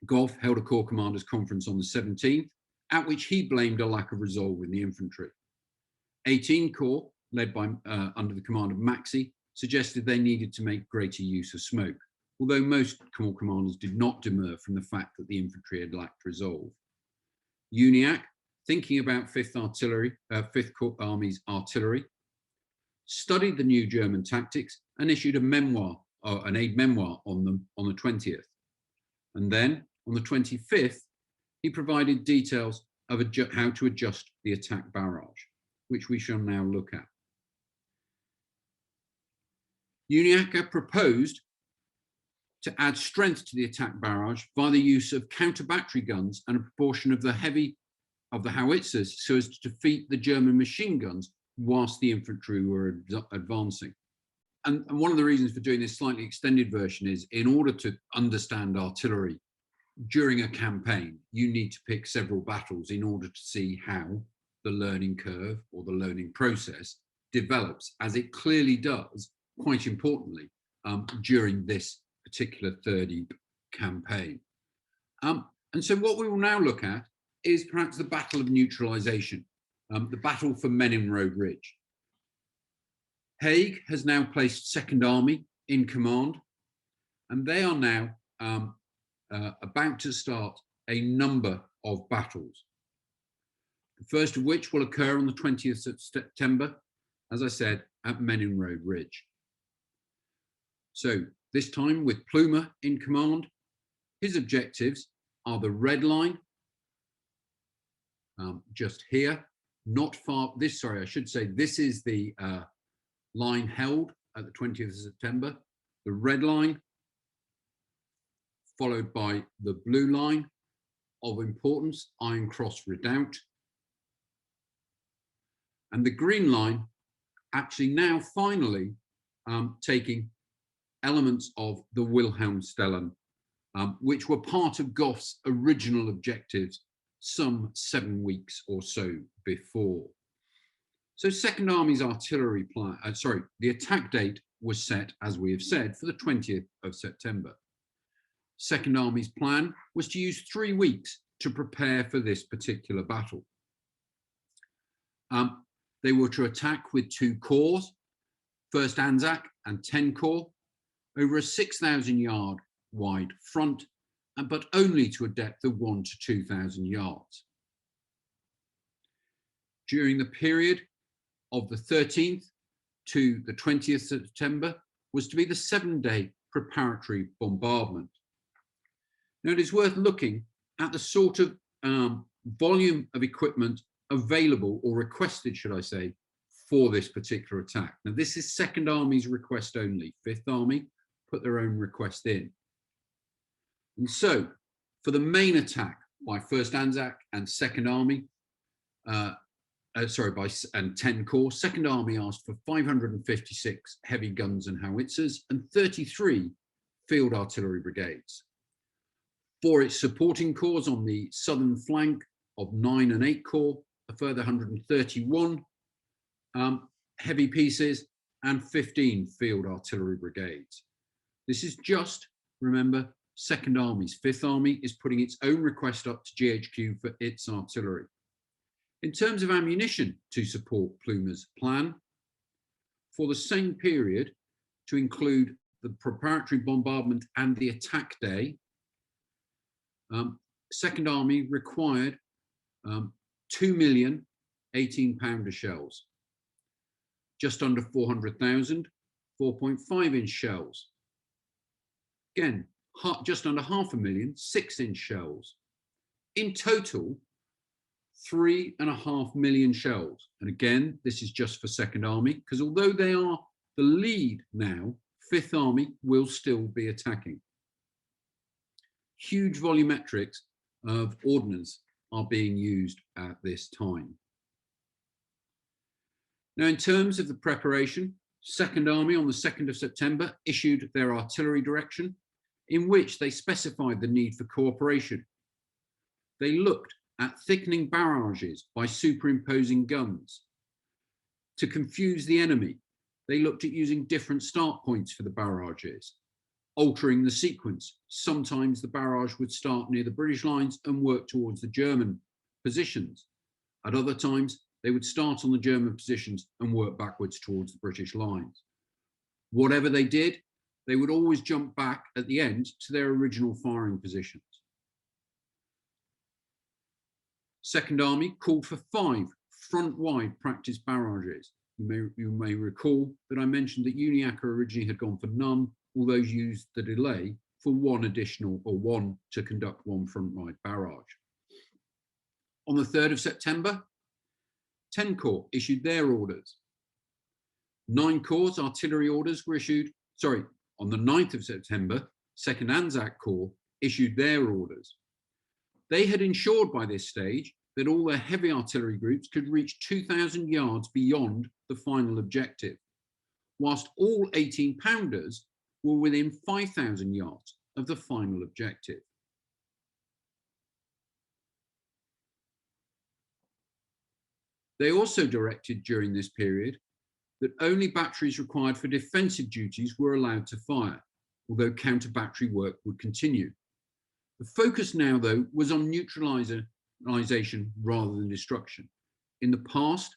Gough held a Corps Commanders Conference on the 17th, at which he blamed a lack of resolve in the infantry. 18 Corps, led by under the command of Maxey, suggested they needed to make greater use of smoke, although most Corps commanders did not demur from the fact that the infantry had lacked resolve. Uniacke, thinking about Fifth Army's artillery, studied the new German tactics and issued a memoir, an aide memoir on them on the 20th. And then on the 25th, he provided details of how to adjust the attack barrage, which we shall now look at. Uniacke proposed to add strength to the attack barrage by the use of counter-battery guns and a proportion of the howitzers so as to defeat the German machine guns whilst the infantry were advancing. And one of the reasons for doing this slightly extended version is in order to understand artillery during a campaign, you need to pick several battles in order to see how the learning curve or the learning process develops, as it clearly does, quite importantly, during this particular Third Ypres campaign. And so what we will now look at is perhaps the Battle of Neutralisation, the battle for Menin Road Ridge. Haig has now placed Second Army in command, and they are now about to start a number of battles. The first of which will occur on the 20th of September, as I said, at Menin Road Ridge. So this time with Plumer in command, his objectives are the red line, just here, not far, this is the line held at the 20th of September, the red line, followed by the blue line of importance, Iron Cross Redoubt, and the green line actually now finally taking elements of the Wilhelmstellen, which were part of Gough's original objectives some 7 weeks or so before. So Second Army's artillery plan, the attack date was set, as we have said, for the 20th of September. Second Army's plan was to use 3 weeks to prepare for this particular battle. They were to attack with 2 corps, 1st Anzac and 10 Corps, over a 6,000 yard wide front, but only to a depth of 1,000 to 2,000 yards. During the period of the 13th to the 20th of September was to be the 7-day preparatory bombardment. Now, it is worth looking at the sort of volume of equipment available, or requested, should I say, for this particular attack. Now, this is Second Army's request only. Fifth Army put their own request in. And so, for the main attack by 1st Anzac and Second Army, and 10 Corps, Second Army asked for 556 heavy guns and howitzers and 33 field artillery brigades. For its supporting corps on the southern flank of 9 and 8 Corps, a further 131 heavy pieces and 15 field artillery brigades. This is just, remember, Second Army's. Fifth Army is putting its own request up to GHQ for its artillery. In terms of ammunition to support Plumer's plan, for the same period, to include the preparatory bombardment and the attack day, Second Army required 2 million 18-pounder shells, just under 400,000 4.5-inch shells. Again, just under 500,000 6-inch shells. In total, 3.5 million shells. And again, this is just for Second Army, because although they are the lead now, Fifth Army will still be attacking. Huge volumetrics of ordnance are being used at this time. Now, in terms of the preparation, Second Army on the 2nd of September issued their artillery direction, in which they specified the need for cooperation. They looked at thickening barrages by superimposing guns. To confuse the enemy, they looked at using different start points for the barrages, altering the sequence. Sometimes the barrage would start near the British lines and work towards the German positions. At other times, they would start on the German positions and work backwards towards the British lines. Whatever they did, they would always jump back at the end to their original firing positions. Second Army called for 5 front-wide practice barrages. You may recall that I mentioned that Uniacke originally had gone for none, although used the delay for one additional, or one to conduct one front-wide barrage. On the 3rd of September, 10 Corps issued their orders. 9 Corps' artillery orders were issued, on the 9th of September, 2nd Anzac Corps issued their orders. They had ensured by this stage that all their heavy artillery groups could reach 2,000 yards beyond the final objective, whilst all 18-pounders were within 5,000 yards of the final objective. They also directed during this period that only batteries required for defensive duties were allowed to fire, although counter-battery work would continue. The focus now, though, was on neutralisation rather than destruction. In the past,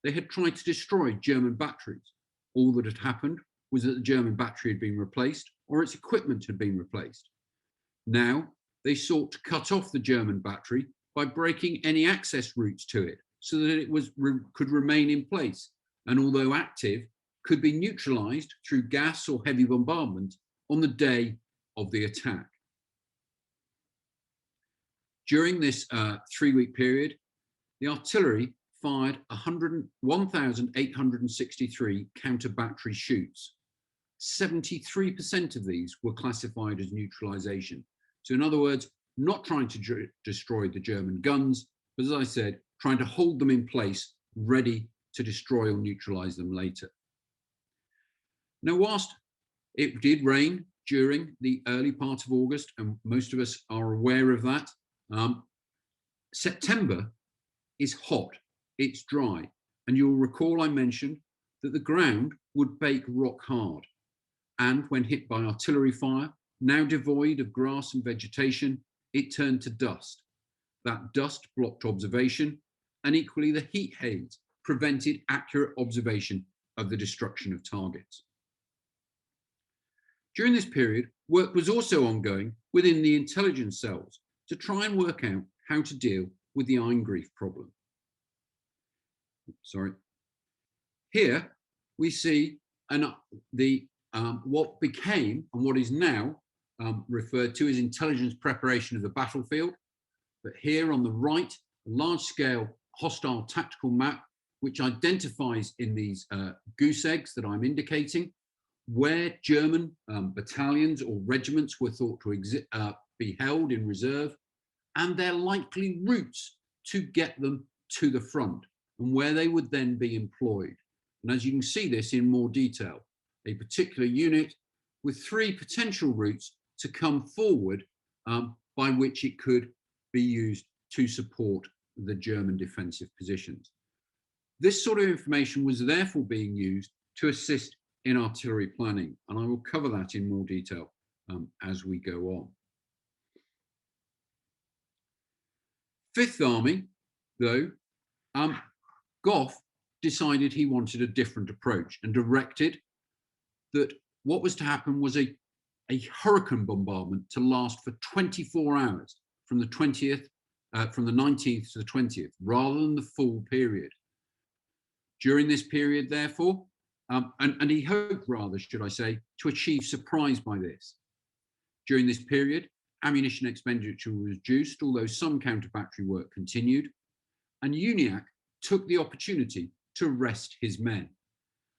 they had tried to destroy German batteries. All that had happened was that the German battery had been replaced or its equipment had been replaced. Now, they sought to cut off the German battery by breaking any access routes to it so that it could remain in place, and although active, could be neutralised through gas or heavy bombardment on the day of the attack. During this 3-week period, the artillery fired 1,863 counter-battery shoots. 73% of these were classified as neutralisation. So in other words, not trying to destroy the German guns, but as I said, trying to hold them in place, ready to destroy or neutralise them later. Now, whilst it did rain during the early part of August, and most of us are aware of that, September is hot, it's dry, and you'll recall I mentioned that the ground would bake rock hard, and when hit by artillery fire, now devoid of grass and vegetation, it turned to dust. That dust blocked observation, and equally the heat haze prevented accurate observation of the destruction of targets. During this period, work was also ongoing within the intelligence cells to try and work out how to deal with the Eingrief problem. Here we see what became and what is now referred to as intelligence preparation of the battlefield. But here on the right, a large-scale hostile tactical map which identifies in these goose eggs that I'm indicating where German battalions or regiments were thought to be held in reserve, and their likely routes to get them to the front, and where they would then be employed. And as you can see this in more detail, a particular unit with 3 potential routes to come forward by which it could be used to support the German defensive positions. This sort of information was therefore being used to assist in artillery planning, and I will cover that in more detail as we go on. Fifth Army, though, Gough decided he wanted a different approach and directed that what was to happen was a hurricane bombardment to last for 24 hours from the 19th to the 20th, rather than the full period. During this period, therefore, and he hoped rather, should I say, to achieve surprise by this. During this period, ammunition expenditure was reduced, although some counter-battery work continued, and Uniacke took the opportunity to rest his men.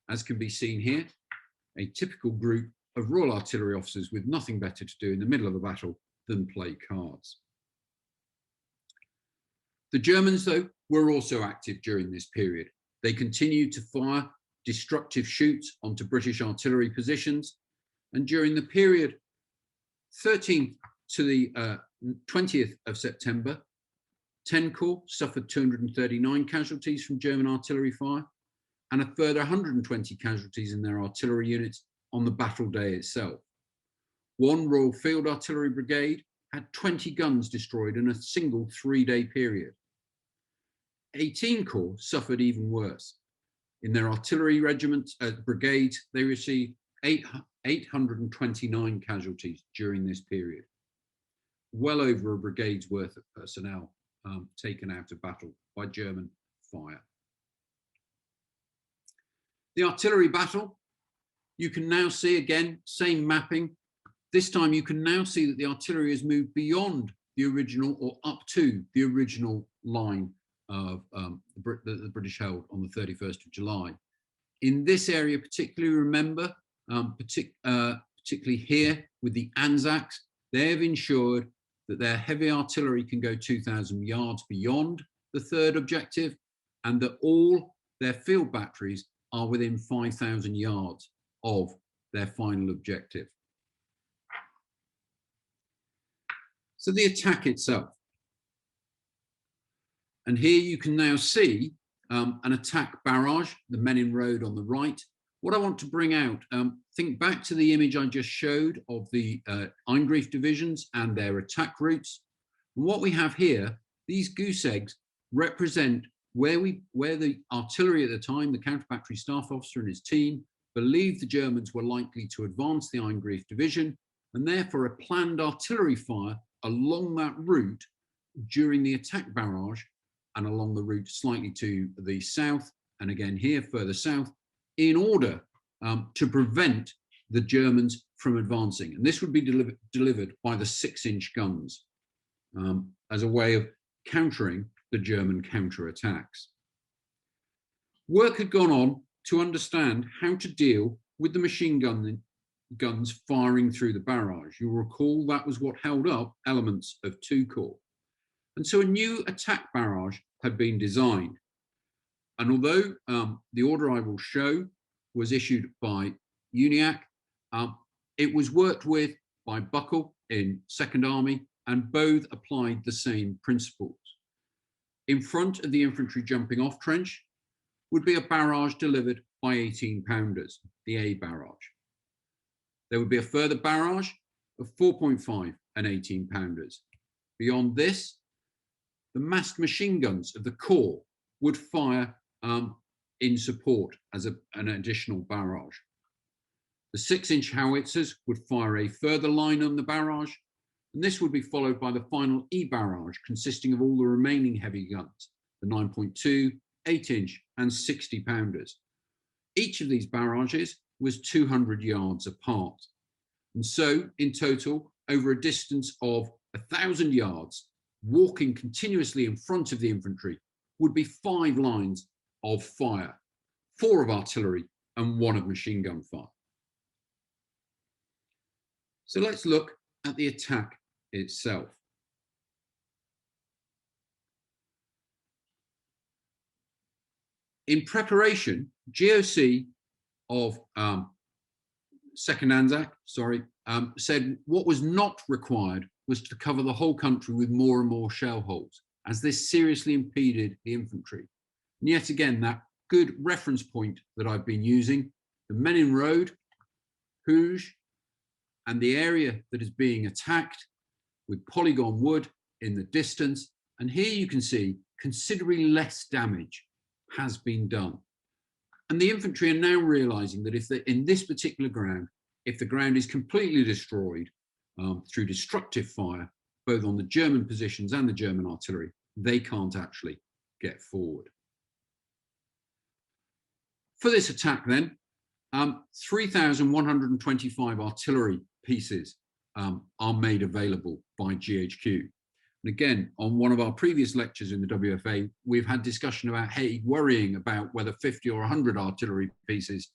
As can be seen here, a typical group of Royal Artillery officers with nothing better to do in the middle of a battle than play cards. The Germans, though, were also active during this period. They continued to fire destructive shoots onto British artillery positions, and during the period 13th to the 20th of September, 10 Corps suffered 239 casualties from German artillery fire, and a further 120 casualties in their artillery units on the battle day itself. One Royal Field Artillery Brigade had 20 guns destroyed in a single 3-day period. 18 Corps suffered even worse. In their artillery regiments, brigades, they received 829 casualties during this period. Well over a brigade's worth of personnel taken out of battle by German fire. The artillery battle, you can now see again, same mapping. This time you can now see that the artillery has moved beyond the original or up to the original line of the British held on the 31st of July. In this area particularly, remember, particularly here with the Anzacs, they have ensured that their heavy artillery can go 2,000 yards beyond the third objective, and that all their field batteries are within 5,000 yards of their final objective. So the attack itself. And here you can now see an attack barrage, the Menin road on the right. What I want to bring out, think back to the image I just showed of the Eingrief divisions and their attack routes. And what we have here, these goose eggs represent where the artillery at the time, the counter-battery staff officer and his team, believed the Germans were likely to advance the Eingrief division, and therefore a planned artillery fire along that route during the attack barrage and along the route slightly to the south, and again here further south, in order to prevent the Germans from advancing. And this would be delivered by the 6-inch guns as a way of countering the German counterattacks. Work had gone on to understand how to deal with the machine guns firing through the barrage. You'll recall that was what held up elements of 2 Corps. And so a new attack barrage had been designed. And although the order I will show was issued by Uniacke, it was worked with by Buckle in 2nd Army, and both applied the same principles. In front of the infantry jumping off trench would be a barrage delivered by 18-pounders, the A barrage. There would be a further barrage of 4.5 and 18-pounders. Beyond this, the massed machine guns of the Corps would fire in support as an additional barrage. The 6-inch howitzers would fire a further line on the barrage, and this would be followed by the final E barrage, consisting of all the remaining heavy guns, the 9.2, 8-inch and 60-pounders. Each of these barrages was 200 yards apart. And so, in total, over a distance of 1,000 yards, walking continuously in front of the infantry, would be 5 lines of fire, 4 of artillery and 1 of machine gun fire. So let's look at the attack itself. In preparation, GOC of 2nd Anzac, said what was not required was to cover the whole country with more and more shell holes, as this seriously impeded the infantry. And yet again, that good reference point that I've been using, the Menin Road, Hooge, and the area that is being attacked with polygon wood in the distance. And here you can see considerably less damage has been done. And the infantry are now realizing that if they're in this particular ground, if the ground is completely destroyed through destructive fire, both on the German positions and the German artillery, they can't actually get forward. For this attack then, 3,125 artillery pieces are made available by GHQ. And again, on one of our previous lectures in the WFA, we've had discussion about Haig worrying about whether 50 or 100 artillery pieces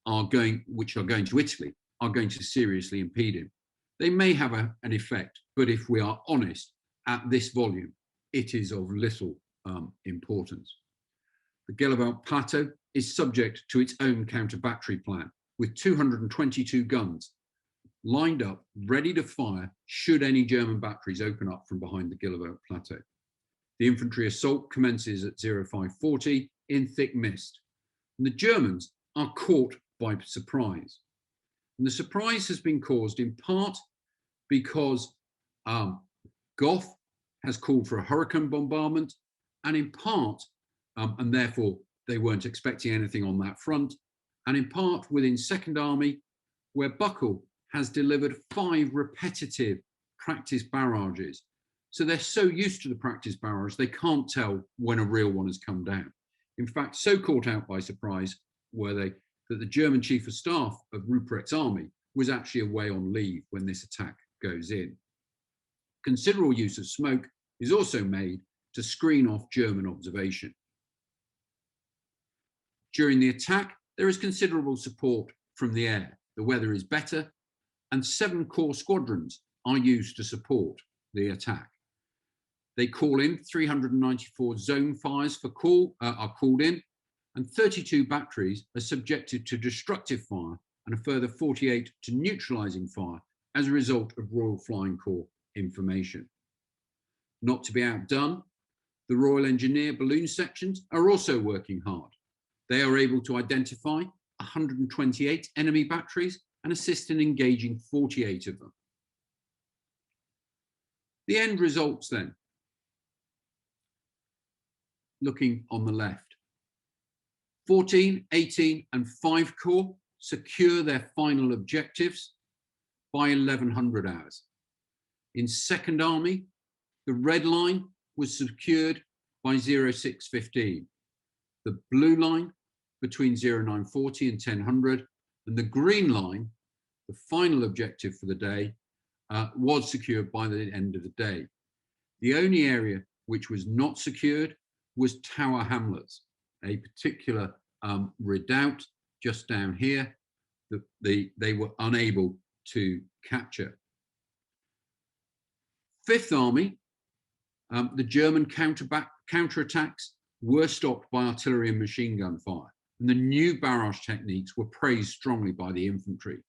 which are going to Italy, are going to seriously impede him. They may have an effect, but if we are honest, at this volume, it is of little importance. The Gheluvelt Plateau is subject to its own counter-battery plan, with 222 guns lined up, ready to fire should any German batteries open up from behind the Gheluvelt Plateau. The infantry assault commences at 0540 in thick mist. And the Germans are caught by surprise. And the surprise has been caused in part because Gough has called for a hurricane bombardment, and in part, and therefore they weren't expecting anything on that front, and in part within Second Army, where Buckle has delivered 5 repetitive practice barrages. So they're so used to the practice barrage, they can't tell when a real one has come down. In fact, so caught out by surprise were they that the German Chief of Staff of Ruprecht's army was actually away on leave when this attack goes in. Considerable use of smoke is also made to screen off German observation. During the attack, there is considerable support from the air. The weather is better, and 7 core squadrons are used to support the attack. They call in 394 zone fires are called in, and 32 batteries are subjected to destructive fire and a further 48 to neutralising fire as a result of Royal Flying Corps information. Not to be outdone, the Royal Engineer balloon sections are also working hard. They are able to identify 128 enemy batteries and assist in engaging 48 of them. The end results then, looking on the left. 14, 18 and 5 Corps secure their final objectives by 1100 hours. In Second Army, the red line was secured by 0615. The blue line between 0940 and 1000, and the green line, the final objective for the day, was secured by the end of the day. The only area which was not secured was Tower Hamlets, a particular redoubt just down here that they were unable to capture. Fifth Army, the German counterattacks were stopped by artillery and machine gun fire, and the new barrage techniques were praised strongly by the infantry.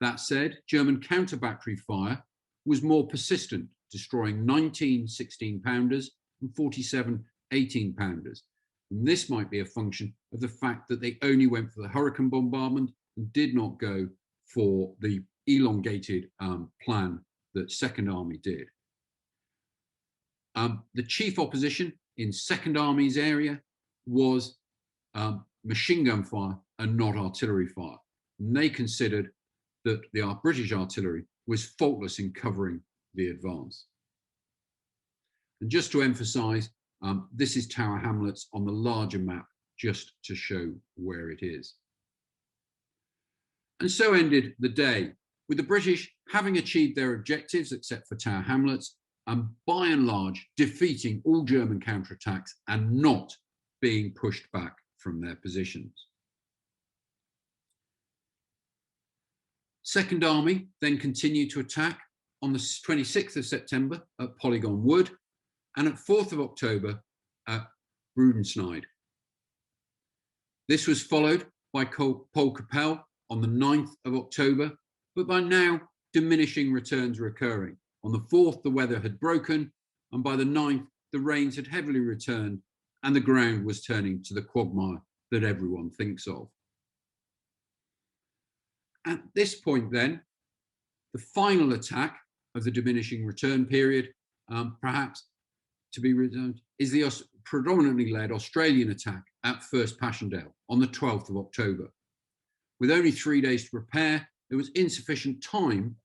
That said, German counter-battery fire was more persistent, destroying 19 16-pounders and 47 18-pounders. And this might be a function of the fact that they only went for the hurricane bombardment and did not go for the elongated plan that Second Army did. The chief opposition in Second Army's area was machine gun fire and not artillery fire. And they considered that the British artillery was faultless in covering the advance. And just to emphasize, this is Tower Hamlets on the larger map, just to show where it is. And so ended the day, with the British having achieved their objectives, except for Tower Hamlets, and by and large defeating all German counterattacks and not being pushed back from their positions. Second Army then continued to attack on the 26th of September at Polygon Wood and at 4th of October at Brudensneid. This was followed by Pilckem on the 9th of October, but by now diminishing returns were occurring. On the 4th, the weather had broken, and by the 9th, the rains had heavily returned, and the ground was turning to the quagmire that everyone thinks of. At this point then, the final attack of the diminishing return period, perhaps to be returned, is the predominantly led Australian attack at First Passchendaele on the 12th of October. With only 3 days to prepare, there was insufficient time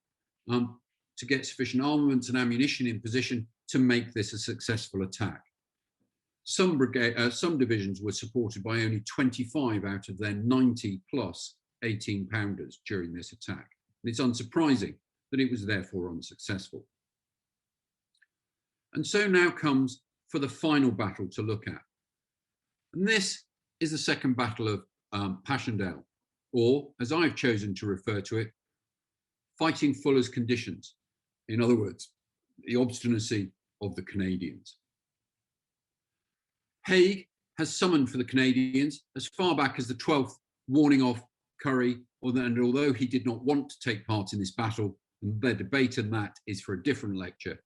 to get sufficient armaments and ammunition in position to make this a successful attack. Some divisions were supported by only 25 out of their 90 plus 18-pounders during this attack. And it's unsurprising that it was therefore unsuccessful. And so now comes for the final battle to look at. And this is the Second Battle of Passchendaele, or as I've chosen to refer to it, fighting Fuller's conditions. In other words, the obstinacy of the Canadians. Haig has summoned for the Canadians as far back as the 12th, warning off Currie, and although he did not want to take part in this battle, and the debate on that is for a different lecture,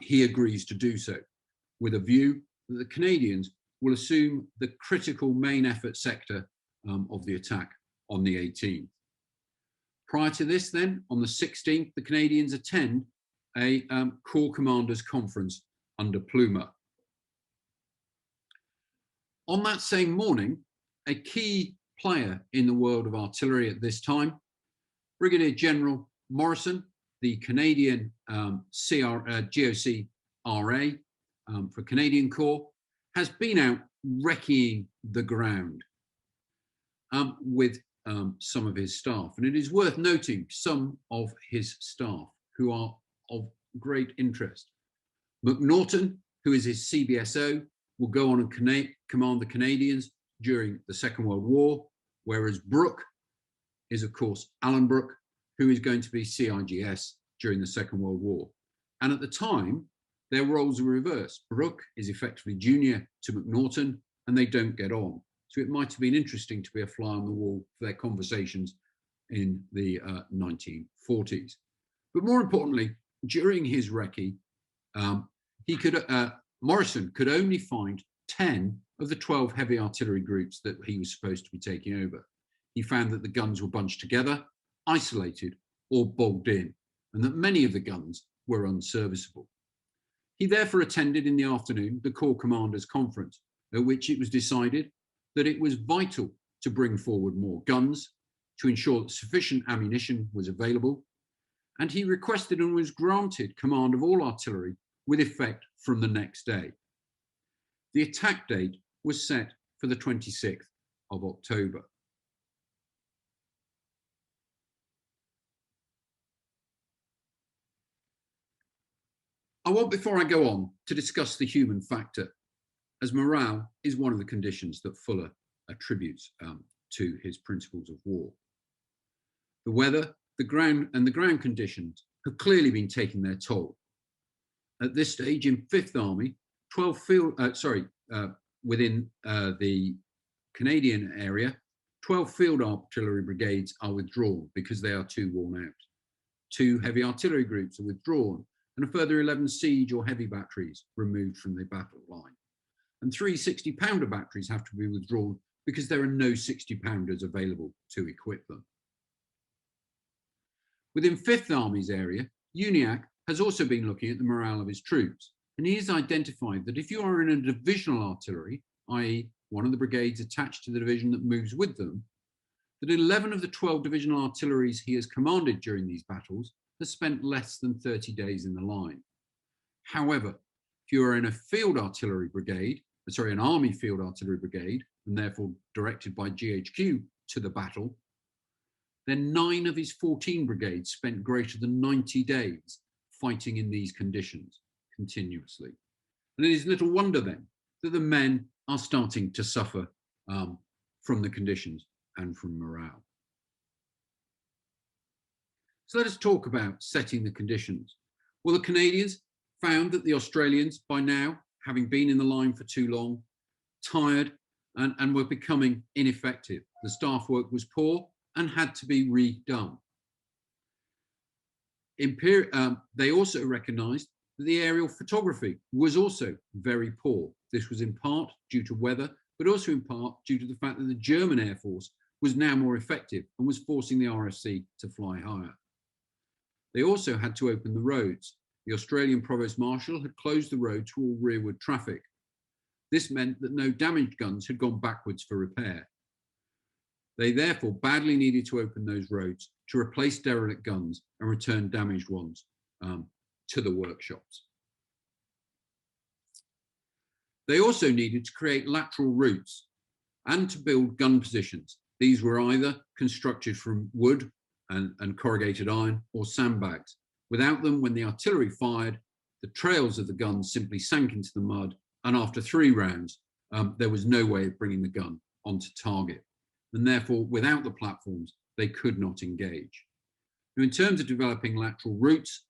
he agrees to do so. with a view that the Canadians will assume the critical main effort sector of the attack on the 18th. Prior to this then, on the 16th, the Canadians attend a Corps Commanders Conference under Plumer. On that same morning, a key player in the world of artillery at this time, Brigadier General Morrison, the Canadian GOC RA for Canadian Corps, has been out wrecking the ground with some of his staff. And it is worth noting some of his staff who are of great interest. McNaughton, who is his CBSO, will go on and command the Canadians during the Second World War, whereas Brooke is, of course, Alan Brooke, who is going to be CIGS during the Second World War. And at the time, their roles are reversed. Brooke is effectively junior to McNaughton, and they don't get on. So it might have been interesting to be a fly on the wall for their conversations in the 1940s. But more importantly, during his recce, Morrison could only find 10 of the 12 heavy artillery groups that he was supposed to be taking over. He found that the guns were bunched together, isolated, or bogged in, and that many of the guns were unserviceable. He therefore attended in the afternoon the Corps Commanders Conference, at which it was decided that it was vital to bring forward more guns to ensure that sufficient ammunition was available, and he requested and was granted command of all artillery with effect from the next day. The attack date was set for the 26th of October. I want, before I go on, to discuss the human factor, as morale is one of the conditions that Fuller attributes to his principles of war. The weather, the ground conditions have clearly been taking their toll. At this stage, in Fifth Army, within the Canadian area, 12 field artillery brigades are withdrawn because they are too worn out. 2 heavy artillery groups are withdrawn, and a further 11 siege or heavy batteries removed from the battle line. And 3 60-pounder batteries have to be withdrawn because there are no 60-pounders available to equip them. Within Fifth Army's area, Uniacke has also been looking at the morale of his troops, and he has identified that if you are in a divisional artillery, i.e. one of the brigades attached to the division that moves with them, that 11 of the 12 divisional artilleries he has commanded during these battles has spent less than 30 days in the line. However, if you are in a field artillery brigade, an army field artillery brigade, and therefore directed by GHQ to the battle, then 9 of his 14 brigades spent greater than 90 days fighting in these conditions continuously. And it is little wonder then that the men are starting to suffer from the conditions and from morale. So let us talk about setting the conditions. Well, the Canadians found that the Australians, by now, having been in the line for too long, tired, and were becoming ineffective. The staff work was poor and had to be redone. They also recognised that the aerial photography was also very poor. This was in part due to weather, but also in part due to the fact that the German Air Force was now more effective and was forcing the RFC to fly higher. They also had to open the roads. The Australian Provost Marshal had closed the road to all rearward traffic. This meant that no damaged guns had gone backwards for repair. They therefore badly needed to open those roads to replace derelict guns and return damaged ones to the workshops. They also needed to create lateral routes and to build gun positions. These were either constructed from wood and corrugated iron or sandbags. Without them, when the artillery fired, the trails of the guns simply sank into the mud, and after 3 rounds, there was no way of bringing the gun onto target. And therefore, without the platforms, they could not engage. Now, in terms of developing lateral routes,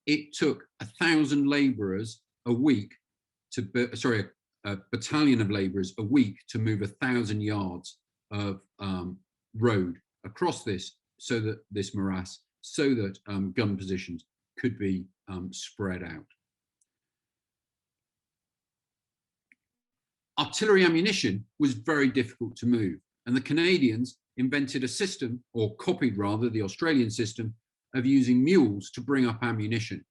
it took 1,000 labourers a week a battalion of labourers a week to move 1,000 yards of road across this morass, so that gun positions could be spread out. artillery ammunition was very difficult to move, and the Canadians invented a system, or copied rather, the Australian system of using mules to bring up ammunition.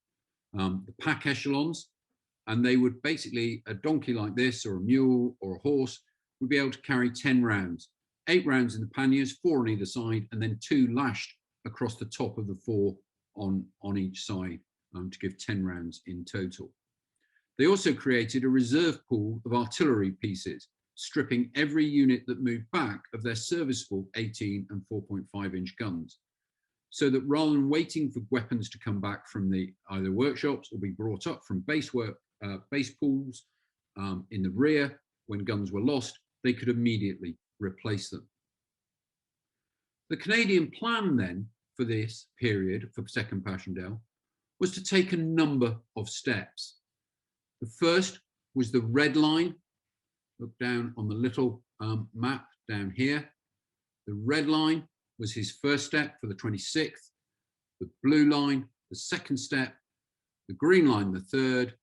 The pack echelons, and they would basically, a donkey like this, or a mule, or a horse, would be able to carry 10 rounds, 8 rounds in the panniers, 4 on either side, and then 2 lashed across the top of the 4 on each side to give 10 rounds in total. They also created a reserve pool of artillery pieces, stripping every unit that moved back of their serviceable 18 and 4.5 inch guns, so that rather than waiting for weapons to come back from the either workshops or be brought up from base pools in the rear when guns were lost, they could immediately replace them. The Canadian plan then for this period, for Second Passchendaele, was to take a number of steps. The first was the red line. Look down on the little map down here. The red line was his first step for the 26th, the blue line, the second step, the green line, the third,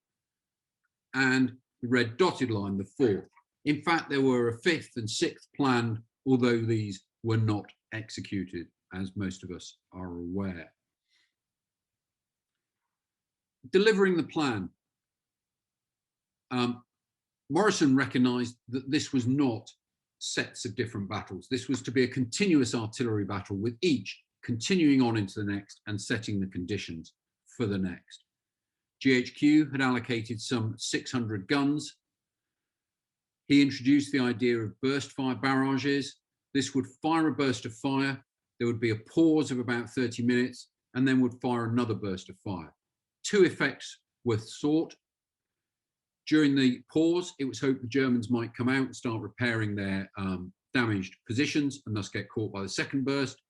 and the red dotted line, the fourth. In fact, there were a 5th and 6th planned, although these were not executed, as most of us are aware. Delivering the plan. Morrison recognised that this was not sets of different battles. This was to be a continuous artillery battle, with each continuing on into the next and setting the conditions for the next. GHQ had allocated some 600 guns. He introduced the idea of burst fire barrages. This would fire a burst of fire. There would be a pause of about 30 minutes and then would fire another burst of fire. 2 effects were sought. During the pause, it was hoped the Germans might come out and start repairing their damaged positions and thus get caught by the second burst.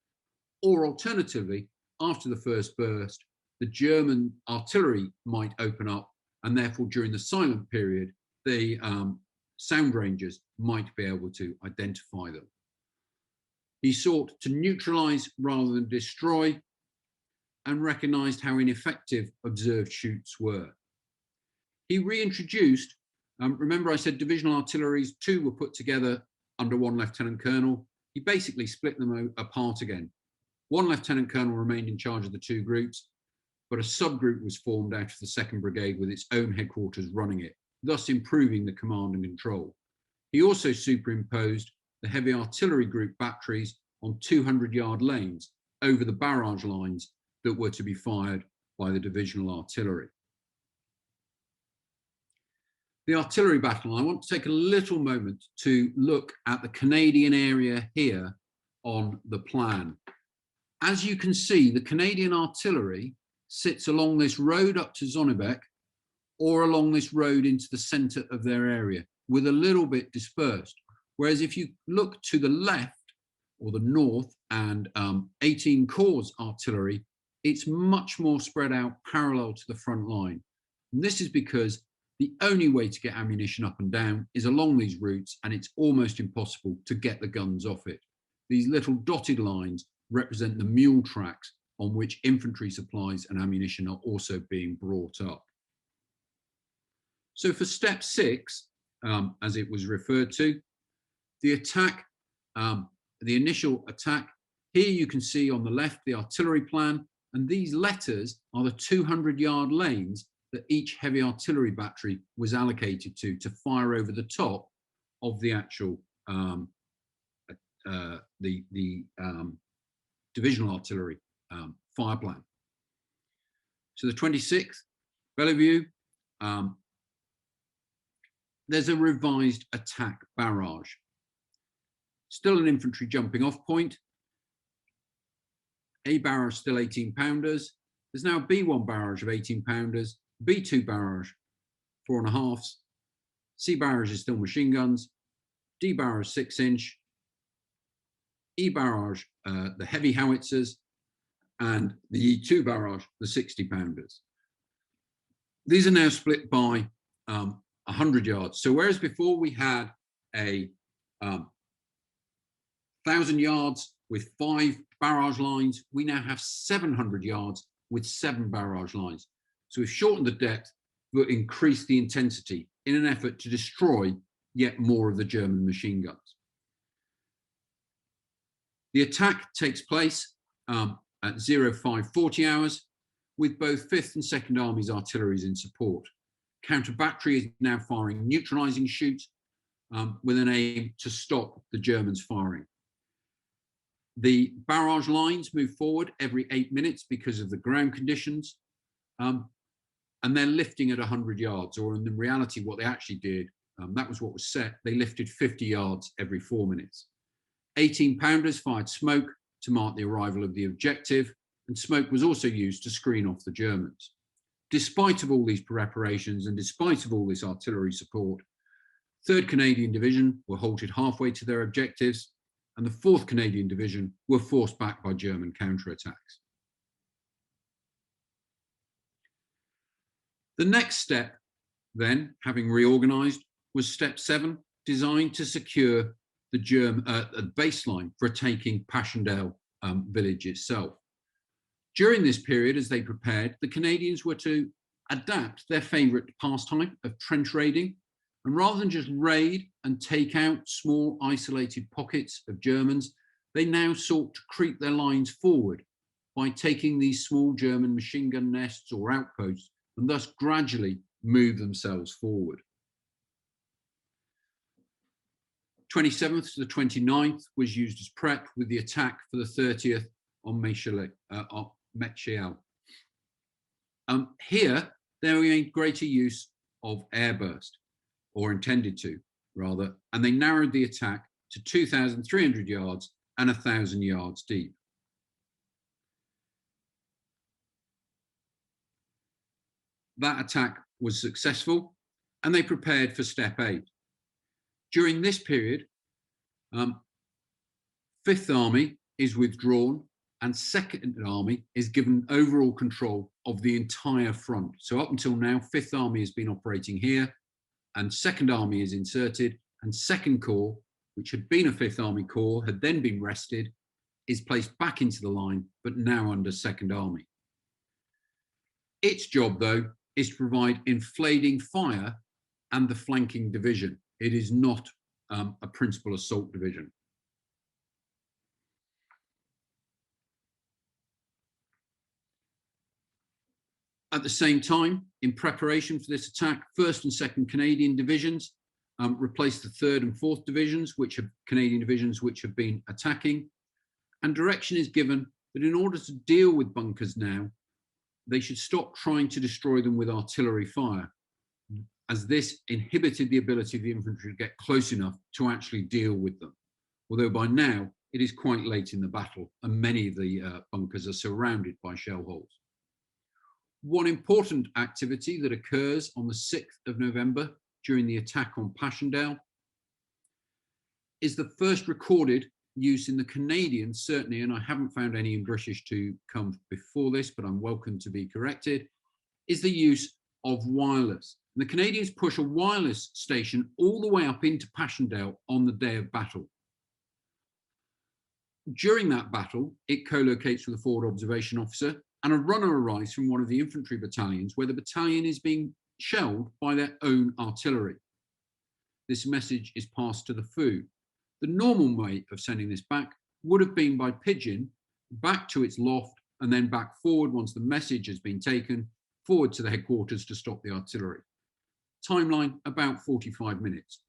Or alternatively, after the first burst, the German artillery might open up, and therefore during the silent period, the sound rangers might be able to identify them. He sought to neutralize rather than destroy, and recognized how ineffective observed shoots were. He reintroduced, remember I said divisional artilleries, 2 were put together under 1 lieutenant colonel. He basically split them apart again. 1 lieutenant colonel remained in charge of the 2 groups, but a subgroup was formed out of the 2nd Brigade with its own headquarters running it, thus improving the command and control. He also superimposed the heavy artillery group batteries on 200-yard lanes over the barrage lines that were to be fired by the divisional artillery. The artillery battle, I want to take a little moment to look at the Canadian area here on the plan. As you can see, the Canadian artillery sits along this road up to Zonnebeck or along this road into the centre of their area, with a little bit dispersed. Whereas if you look to the left or the north and 18 Corps artillery, it's much more spread out parallel to the front line. And this is because the only way to get ammunition up and down is along these routes, and it's almost impossible to get the guns off it. These little dotted lines represent the mule tracks on which infantry supplies and ammunition are also being brought up. So for step 6, as it was referred to, the attack, the initial attack, here you can see on the left the artillery plan, and these letters are the 200-yard lanes that each heavy artillery battery was allocated to fire over the top of the actual divisional artillery fire plan. So the 26th, Bellevue, there's a revised attack barrage. Still an infantry jumping off point. A barrage still 18-pounders. There's now a B1 barrage of 18-pounders, B2 barrage 4.5s, C barrage is still machine guns, D barrage 6-inch, E barrage the heavy howitzers, and the E2 barrage the 60-pounders. These are now split by 100 yards. So whereas before we had a 1,000 yards with 5 barrage lines, we now have 700 yards with 7 barrage lines. So we've shortened the depth, but increased the intensity in an effort to destroy yet more of the German machine guns. The attack takes place at 0540 hours, with both 5th and 2nd Army's artilleries in support. Counter battery is now firing neutralising shoots with an aim to stop the Germans firing. The barrage lines move forward every 8 minutes because of the ground conditions, and they're lifting at 100 yards, or in reality what they actually did, that was what was set, they lifted 50 yards every 4 minutes. 18-pounders fired smoke to mark the arrival of the objective, and smoke was also used to screen off the Germans. Despite of all these preparations and despite of all this artillery support, 3rd Canadian Division were halted halfway to their objectives, and the 4th Canadian Division were forced back by German counterattacks. The next step, then, having reorganised, was step 7, designed to secure the German baseline for taking Passchendaele village itself. During this period, as they prepared, the Canadians were to adapt their favourite pastime of trench raiding, and rather than just raid and take out small isolated pockets of Germans, they now sought to creep their lines forward by taking these small German machine gun nests or outposts and thus gradually move themselves forward. 27th to the 29th was used as prep, with the attack for the 30th on Mechiel. Here, there made greater use of airburst, or intended to, rather, and they narrowed the attack to 2,300 yards and 1,000 yards deep. That attack was successful, and they prepared for step 8. During this period, 5th Army is withdrawn, and 2nd Army is given overall control of the entire front. So up until now, 5th Army has been operating here, and 2nd Army is inserted, and 2nd Corps, which had been a 5th Army Corps, had then been rested, is placed back into the line, but now under 2nd Army. Its job, though, is to provide enflading fire and the flanking division. It is not a principal assault division. At the same time, in preparation for this attack, 1st and 2nd Canadian Divisions replaced the 3rd and 4th Divisions, Canadian Divisions which have been attacking, and direction is given that in order to deal with bunkers now, they should stop trying to destroy them with artillery fire, as this inhibited the ability of the infantry to get close enough to actually deal with them. Although by now, it is quite late in the battle, and many of the bunkers are surrounded by shell holes. One important activity that occurs on the 6th of November during the attack on Passchendaele is the first recorded use in the Canadians, certainly, and I haven't found any in British to come before this, but I'm welcome to be corrected, is the use of wireless. And the Canadians push a wireless station all the way up into Passchendaele on the day of battle. During that battle, it co-locates with a forward observation officer, and a runner arrives from one of the infantry battalions where the battalion is being shelled by their own artillery. This message is passed to the FOO. The normal way of sending this back would have been by pigeon back to its loft and then back forward once the message has been taken, forward to the headquarters to stop the artillery. Timeline, about 45 minutes.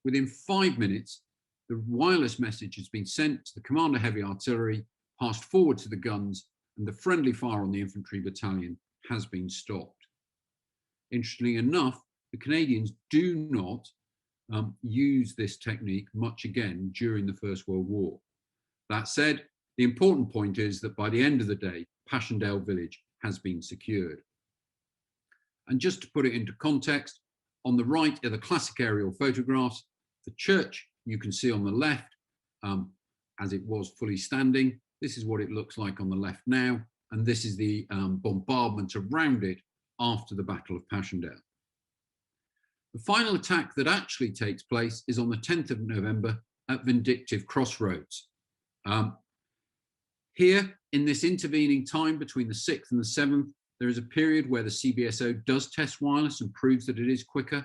Within 5 minutes, the wireless message has been sent to the Commander Heavy Artillery, passed forward to the guns, and the friendly fire on the infantry battalion has been stopped. Interestingly enough, the Canadians do not use this technique much again during the First World War. That said, the important point is that by the end of the day, Passchendaele village has been secured. And just to put it into context, on the right are the classic aerial photographs. The church you can see on the left as it was fully standing. This is what it looks like on the left now, and this is the bombardment around it after the Battle of Passchendaele. The final attack that actually takes place is on the 10th of November at Vindictive Crossroads. Here, in this intervening time between the 6th and the 7th, there is a period where the CBSO does test wireless and proves that it is quicker.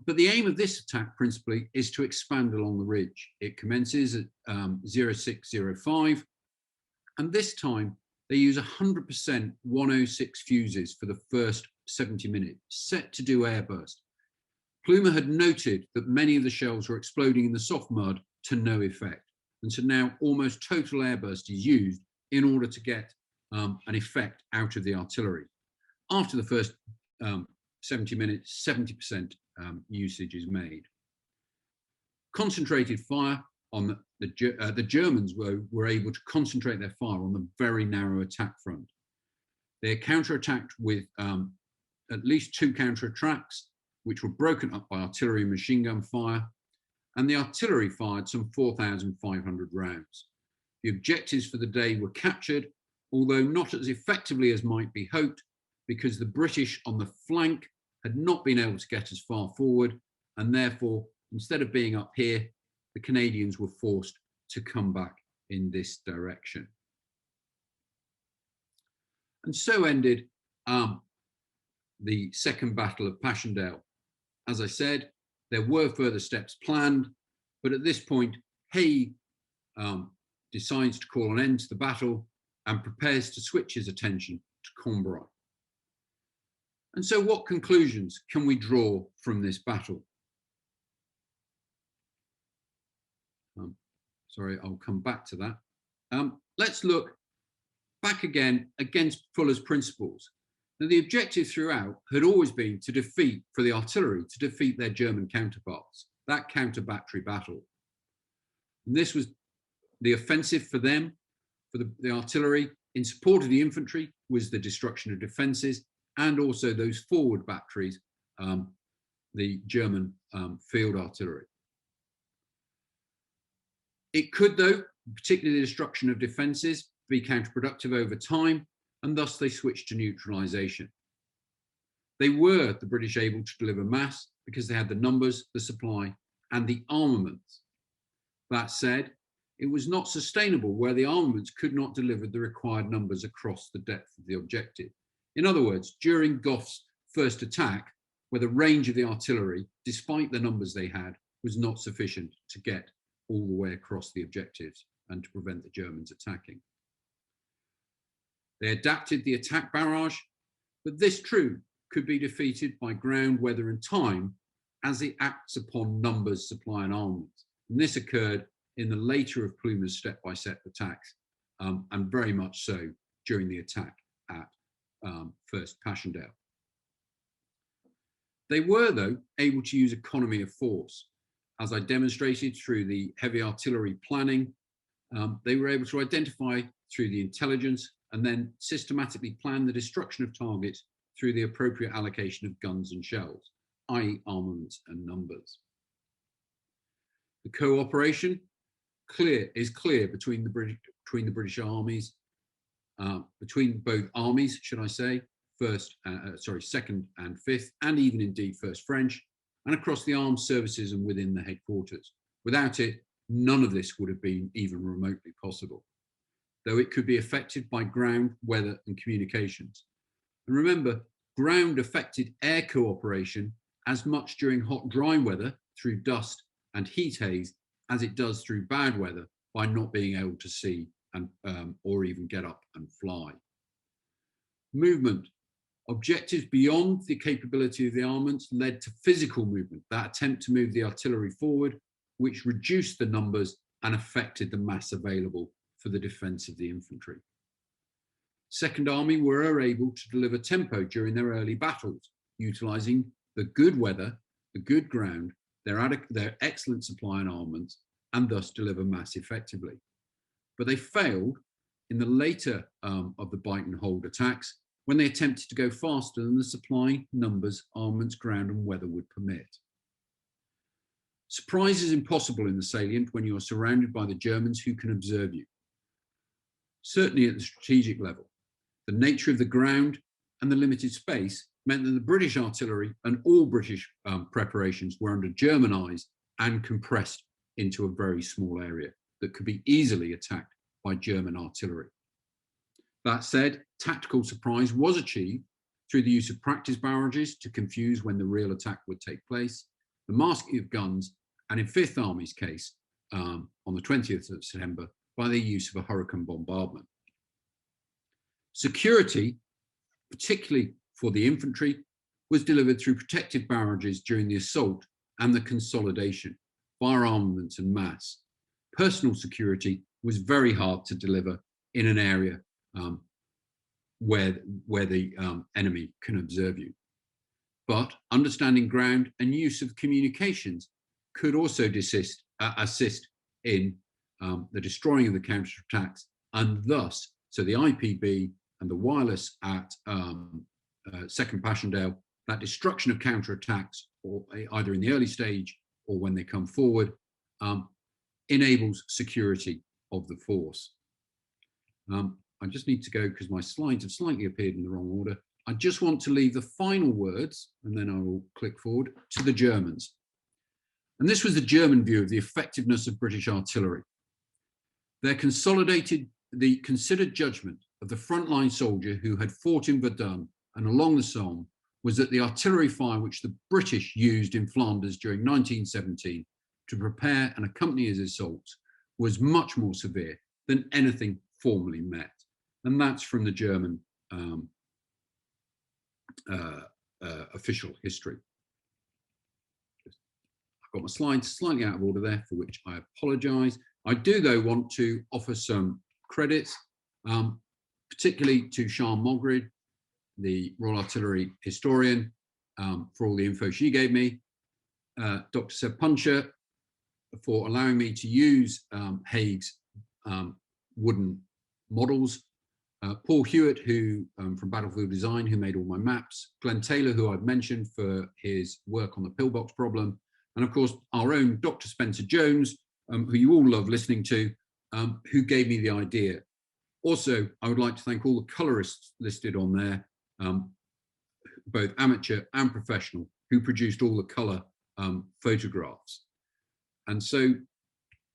But the aim of this attack principally is to expand along the ridge. It commences at 0605, and this time they use 100% 106 fuses for the first 70 minutes, set to do airburst. Plumer had noted that many of the shells were exploding in the soft mud to no effect, and so now almost total airburst is used in order to get an effect out of the artillery. After the first 70 minutes, 70% usage is made. Concentrated fire on the Germans were able to concentrate their fire on the very narrow attack front. They counterattacked with at least 2 counterattacks, which were broken up by artillery and machine gun fire, and the artillery fired some 4,500 rounds. The objectives for the day were captured, although not as effectively as might be hoped, because the British on the flank had not been able to get as far forward, and therefore, instead of being up here, the Canadians were forced to come back in this direction. And so ended the Second Battle of Passchendaele. As I said, there were further steps planned, but at this point, Haig decides to call an end to the battle and prepares to switch his attention to Cambrai. And so what conclusions can we draw from this battle? Sorry, I'll come back to that. Let's look back again against Fuller's principles. Now, the objective throughout had always been to defeat, for the artillery, to defeat their German counterparts, that counter-battery battle. And this was the offensive for them, for the artillery. In support of the infantry was the destruction of defences, and also those forward batteries, the German field artillery. It could, though, particularly the destruction of defences, be counterproductive over time, and thus they switched to neutralisation. They were, the British, able to deliver mass because they had the numbers, the supply, and the armaments. That said, it was not sustainable where the armaments could not deliver the required numbers across the depth of the objective. In other words, during Gough's first attack, where the range of the artillery, despite the numbers they had, was not sufficient to get all the way across the objectives and to prevent the Germans attacking. They adapted the attack barrage, but this troop could be defeated by ground, weather, and time as it acts upon numbers, supply, and armaments. And this occurred in the later of Plumer's step-by-step attacks, and very much so during the attack at First Passchendaele. They were, though, able to use economy of force. As I demonstrated through the heavy artillery planning, they were able to identify through the intelligence and then systematically plan the destruction of targets through the appropriate allocation of guns and shells, i.e. armaments and numbers. The cooperation is clear between the British armies, between both armies, should I say, second and fifth, and even indeed first French, and across the armed services and within the headquarters. Without it, none of this would have been even remotely possible, though it could be affected by ground, weather, and communications. And remember, ground affected air cooperation as much during hot, dry weather through dust and heat haze as it does through bad weather by not being able to see and or even get up and fly. Movement. Objectives beyond the capability of the armaments led to physical movement, that attempt to move the artillery forward, which reduced the numbers and affected the mass available for the defence of the infantry. Second Army were able to deliver tempo during their early battles, utilising the good weather, the good ground, their excellent supply and armaments, and thus deliver mass effectively. But they failed in the later of the bite and hold attacks when they attempted to go faster than the supply, numbers, armaments, ground, and weather would permit. Surprise is impossible in the salient when you are surrounded by the Germans who can observe you. Certainly at the strategic level, the nature of the ground and the limited space meant that the British artillery and all British preparations were under German eyes and compressed into a very small area that could be easily attacked by German artillery. That said, tactical surprise was achieved through the use of practice barrages to confuse when the real attack would take place, the masking of guns, and in Fifth Army's case, on the 20th of September, by the use of a hurricane bombardment. Security, particularly for the infantry, was delivered through protective barrages during the assault and the consolidation, fire armaments and mass. Personal security was very hard to deliver in an area where the enemy can observe you. But understanding ground and use of communications could also assist in the destroying of the counterattacks, and thus, so the IPB and the wireless at Second Passchendaele, that destruction of counterattacks, or either in the early stage or when they come forward, enables security of the force. I just need to go because my slides have slightly appeared in the wrong order. I just want to leave the final words, and then I will click forward, to the Germans. And this was the German view of the effectiveness of British artillery. Their the considered judgment of the frontline soldier who had fought in Verdun and along the Somme was that the artillery fire which the British used in Flanders during 1917 to prepare and accompany his assaults was much more severe than anything formerly met. And that's from the German official history. I've got my slides slightly out of order there, for which I apologise. I do, though, want to offer some credits, particularly to Sian Mogrid, the Royal Artillery historian, for all the info she gave me, Dr. Seb Puncher for allowing me to use HAGS wooden models, Paul Hewitt, who from Battlefield Design, who made all my maps, Glenn Taylor, who I've mentioned for his work on the pillbox problem, and of course our own Dr. Spencer Jones, who you all love listening to, who gave me the idea. Also, I would like to thank all the colorists listed on there, both amateur and professional, who produced all the colour photographs. And so,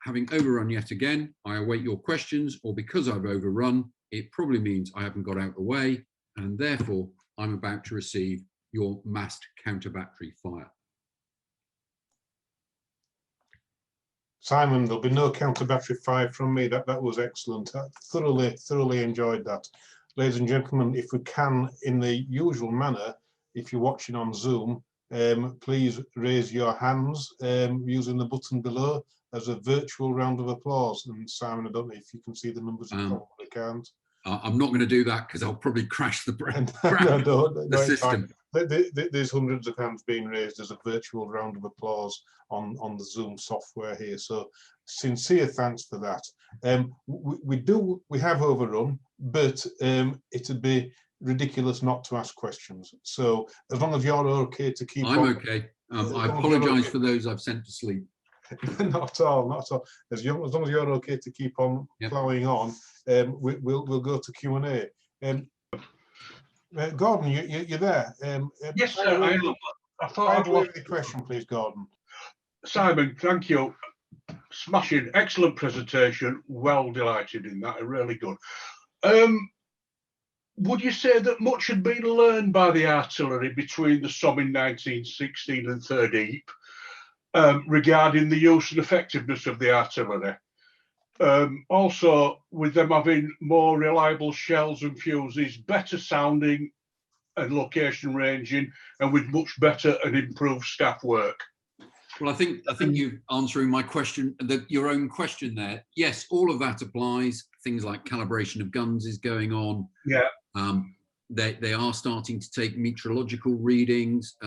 having overrun yet again, I await your questions, or because I've overrun, it probably means I haven't got out of the way, and therefore I'm about to receive your massed counter-battery fire. Simon, there'll be no counter-battery fire from me. That was excellent. I thoroughly enjoyed that. Ladies and gentlemen, if we can, in the usual manner, if you're watching on Zoom, please raise your hands using the button below as a virtual round of applause. And Simon, I don't know if you can see the numbers. You probably can't. I'm not going to do that because I'll probably crash the no, system. There's hundreds of hands being raised as a virtual round of applause on the Zoom software here. So sincere thanks for that. We have overrun, but it'd be ridiculous not to ask questions. So as long as you're okay to keep on. I'm okay. I apologise for those I've sent to sleep. Not at all, not at all. As long as you're okay to keep on ploughing on, we'll go to Q&A. Gordon, you're there. Yes, sir. I thought I'd love the question, please, Gordon. Simon, thank you. Smashing, excellent presentation. Well delighted in that. Really good. Would you say that much had been learned by the artillery between the Somme in 1916 and Third Ypres? Regarding the use and effectiveness of the artillery. Also, with them having more reliable shells and fuses, better sounding and location ranging, and with much better and improved staff work. Well, I think you're answering my question, your own question there. Yes, all of that applies. Things like calibration of guns is going on. Yeah. They are starting to take meteorological readings.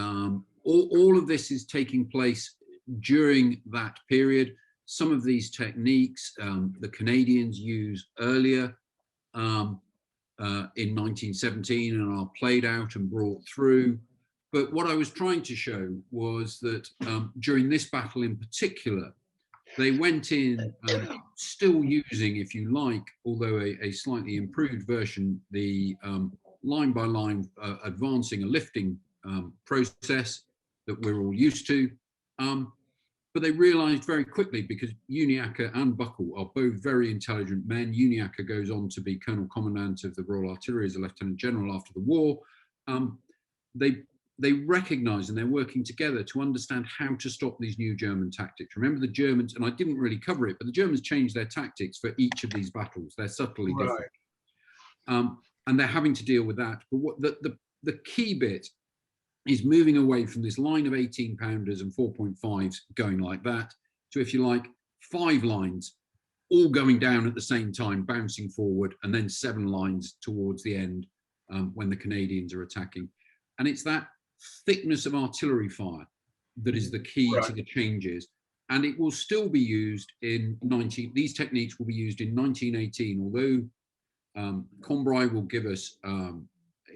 All of this is taking place during that period. Some of these techniques the Canadians used earlier in 1917 and are played out and brought through. But what I was trying to show was that during this battle in particular, they went in still using, if you like, although a slightly improved version, the line by line advancing a lifting process that we're all used to. But they realized very quickly, because Uniacke and Buckle are both very intelligent men. Uniacke goes on to be Colonel Commandant of the Royal Artillery as a Lieutenant General after the war. they recognise and they're working together to understand how to stop these new German tactics. Remember the Germans, and I didn't really cover it, but the Germans changed their tactics for each of these battles. They're subtly different. And they're having to deal with that. But what the key bit is moving away from this line of 18-pounders and 4.5s going like that to, if you like, 5 lines all going down at the same time, bouncing forward, and then 7 lines towards the end when the Canadians are attacking. And it's that thickness of artillery fire that is the key to the changes. And it will still be used in these techniques will be used in 1918, although Combray will give us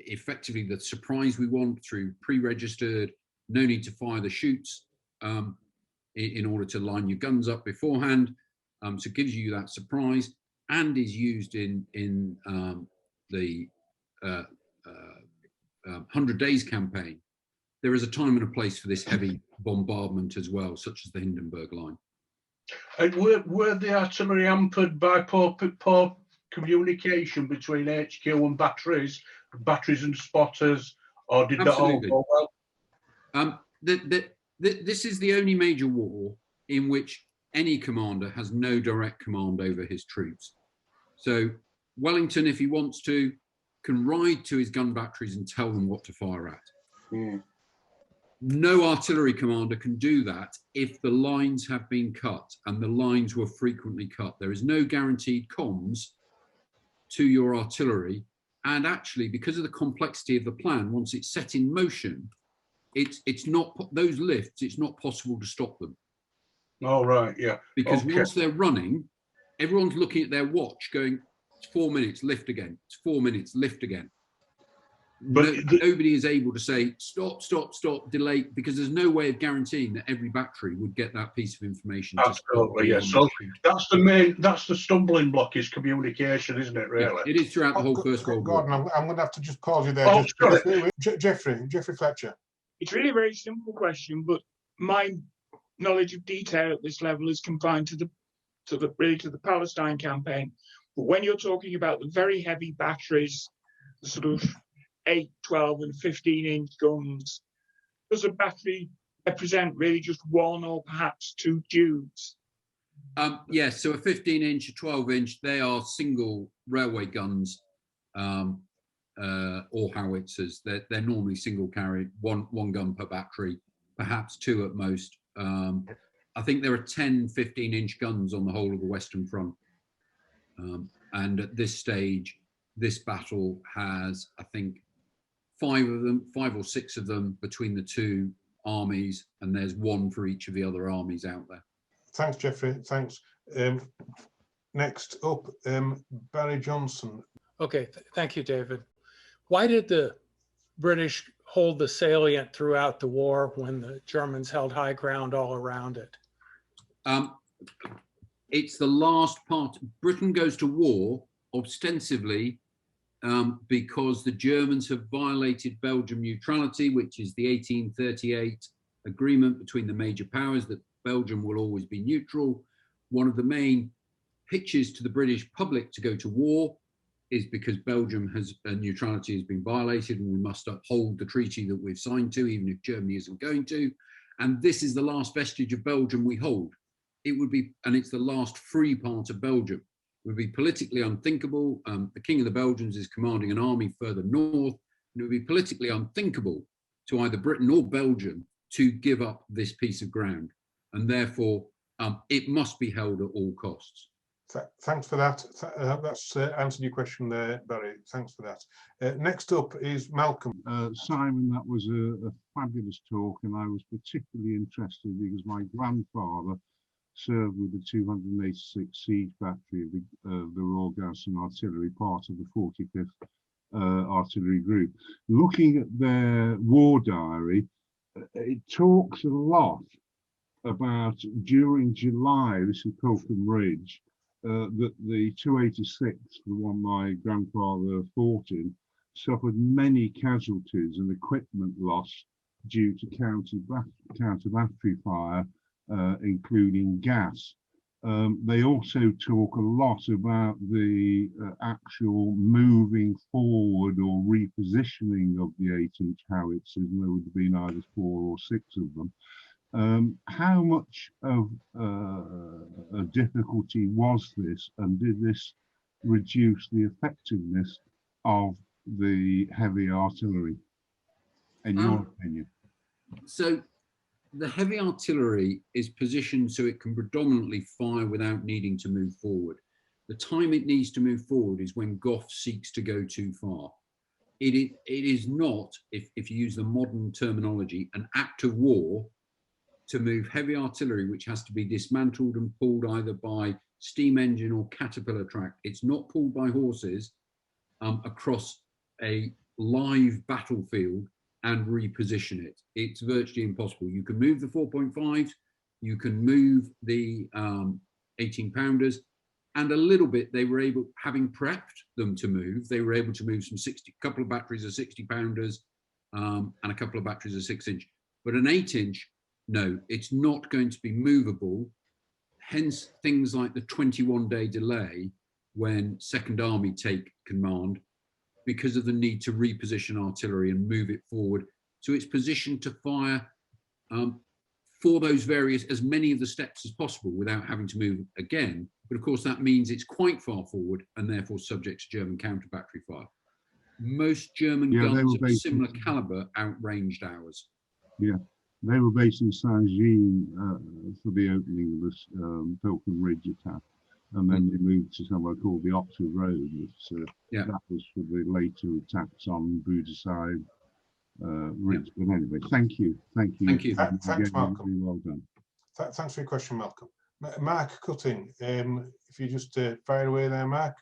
effectively the surprise we want through pre-registered, no need to fire the chutes in order to line your guns up beforehand. So it gives you that surprise, and is used in the 100 Days campaign. There is a time and a place for this heavy bombardment as well, such as the Hindenburg Line. And were the artillery hampered by poor communication between HQ and batteries and spotters, or did that all go well? This is the only major war in which any commander has no direct command over his troops. So Wellington, if he wants to, can ride to his gun batteries and tell them what to fire at. No artillery commander can do that if the lines have been cut, and the lines were frequently cut. There is no guaranteed comms to your artillery. And actually, because of the complexity of the plan, once it's set in motion, it's not those lifts, it's not possible to stop them. Oh, right, yeah. Because once they're running, everyone's looking at their watch going, it's 4 minutes, lift again. It's 4 minutes, lift again. But nobody is able to say, stop, delay, because there's no way of guaranteeing that every battery would get that piece of information. Absolutely, yeah. So that's the stumbling block, is communication, isn't it, really? Yeah, it is throughout the whole First World War. Gordon, I'm going to have to just pause you there. Jeffrey Fletcher. It's really a very simple question, but my knowledge of detail at this level is confined to the Palestine campaign. But when you're talking about the very heavy batteries, the sort of 8, 12 and 15-inch guns, does a battery represent really just 1 or perhaps 2 tubes? Yes, so a 15-inch, a 12-inch, they are single railway guns or howitzers. They're normally single carried, one gun per battery, perhaps 2 at most. I think there are 10 15-inch guns on the whole of the Western Front. And at this stage, this battle has, I think, 5 or 6 of them between the 2 armies, and there's 1 for each of the other armies out there. Thanks, Jeffrey. Thanks. Next up, Barry Johnson. Okay, thank you, David. Why did the British hold the salient throughout the war when the Germans held high ground all around it? It's the last part. Britain goes to war ostensibly because the Germans have violated Belgian neutrality, which is the 1838 agreement between the major powers that Belgium will always be neutral. One of the main pitches to the British public to go to war is because Belgium neutrality has been violated, and we must uphold the treaty that we've signed to, even if Germany isn't going to. And this is the last vestige of Belgium we hold. It would be, and it's the last free part of Belgium. It would be politically unthinkable. The King of the Belgians is commanding an army further north, and it would be politically unthinkable to either Britain or Belgium to give up this piece of ground. And therefore, it must be held at all costs. Thanks for that. That's answered your question there, Barry. Thanks for that. Next up is Malcolm. Simon, that was a fabulous talk, and I was particularly interested because my grandfather served with the 286 Siege Battery of the Royal Garrison Artillery, part of the 45th Artillery Group. Looking at their war diary, it talks a lot about during July, this is Pilckem Ridge, that the 286, the one my grandfather fought in, suffered many casualties and equipment loss due to counter battery fire, including gas. They also talk a lot about the actual moving forward or repositioning of the 8-inch howitzers, and there would have been either 4 or 6 of them. How much of a difficulty was this, and did this reduce the effectiveness of the heavy artillery, in your opinion? So the heavy artillery is positioned so it can predominantly fire without needing to move forward. The time it needs to move forward is when Goff seeks to go too far. It is not, if you use the modern terminology, an act of war to move heavy artillery, which has to be dismantled and pulled either by steam engine or caterpillar track. It's not pulled by horses across a live battlefield and reposition it. It's virtually impossible. You can move the 4.5s, you can move the 18-pounders, and a little bit they were able, having prepped them to move, they were able to move some couple of batteries of 60-pounders and a couple of batteries of 6-inch. But an 8-inch, no, it's not going to be movable. Hence things like the 21-day delay when Second Army take command, because of the need to reposition artillery and move it forward. So it's positioned to fire for those various, as many of the steps as possible without having to move again. But of course, that means it's quite far forward and therefore subject to German counter battery fire. Most German guns of a similar caliber outranged ours. Yeah, they were based in Saint-Gilles for the opening of this Pilckem Ridge attack. And then they moved to somewhere called the Oxford Road. That was for the later attacks on Budesheim Ridge. But anyway, thank you. Thank you. Thank you. Thanks, Malcolm. Very well done. Thanks for your question, Malcolm. Mark Cutting, if you just fire away there, Mark.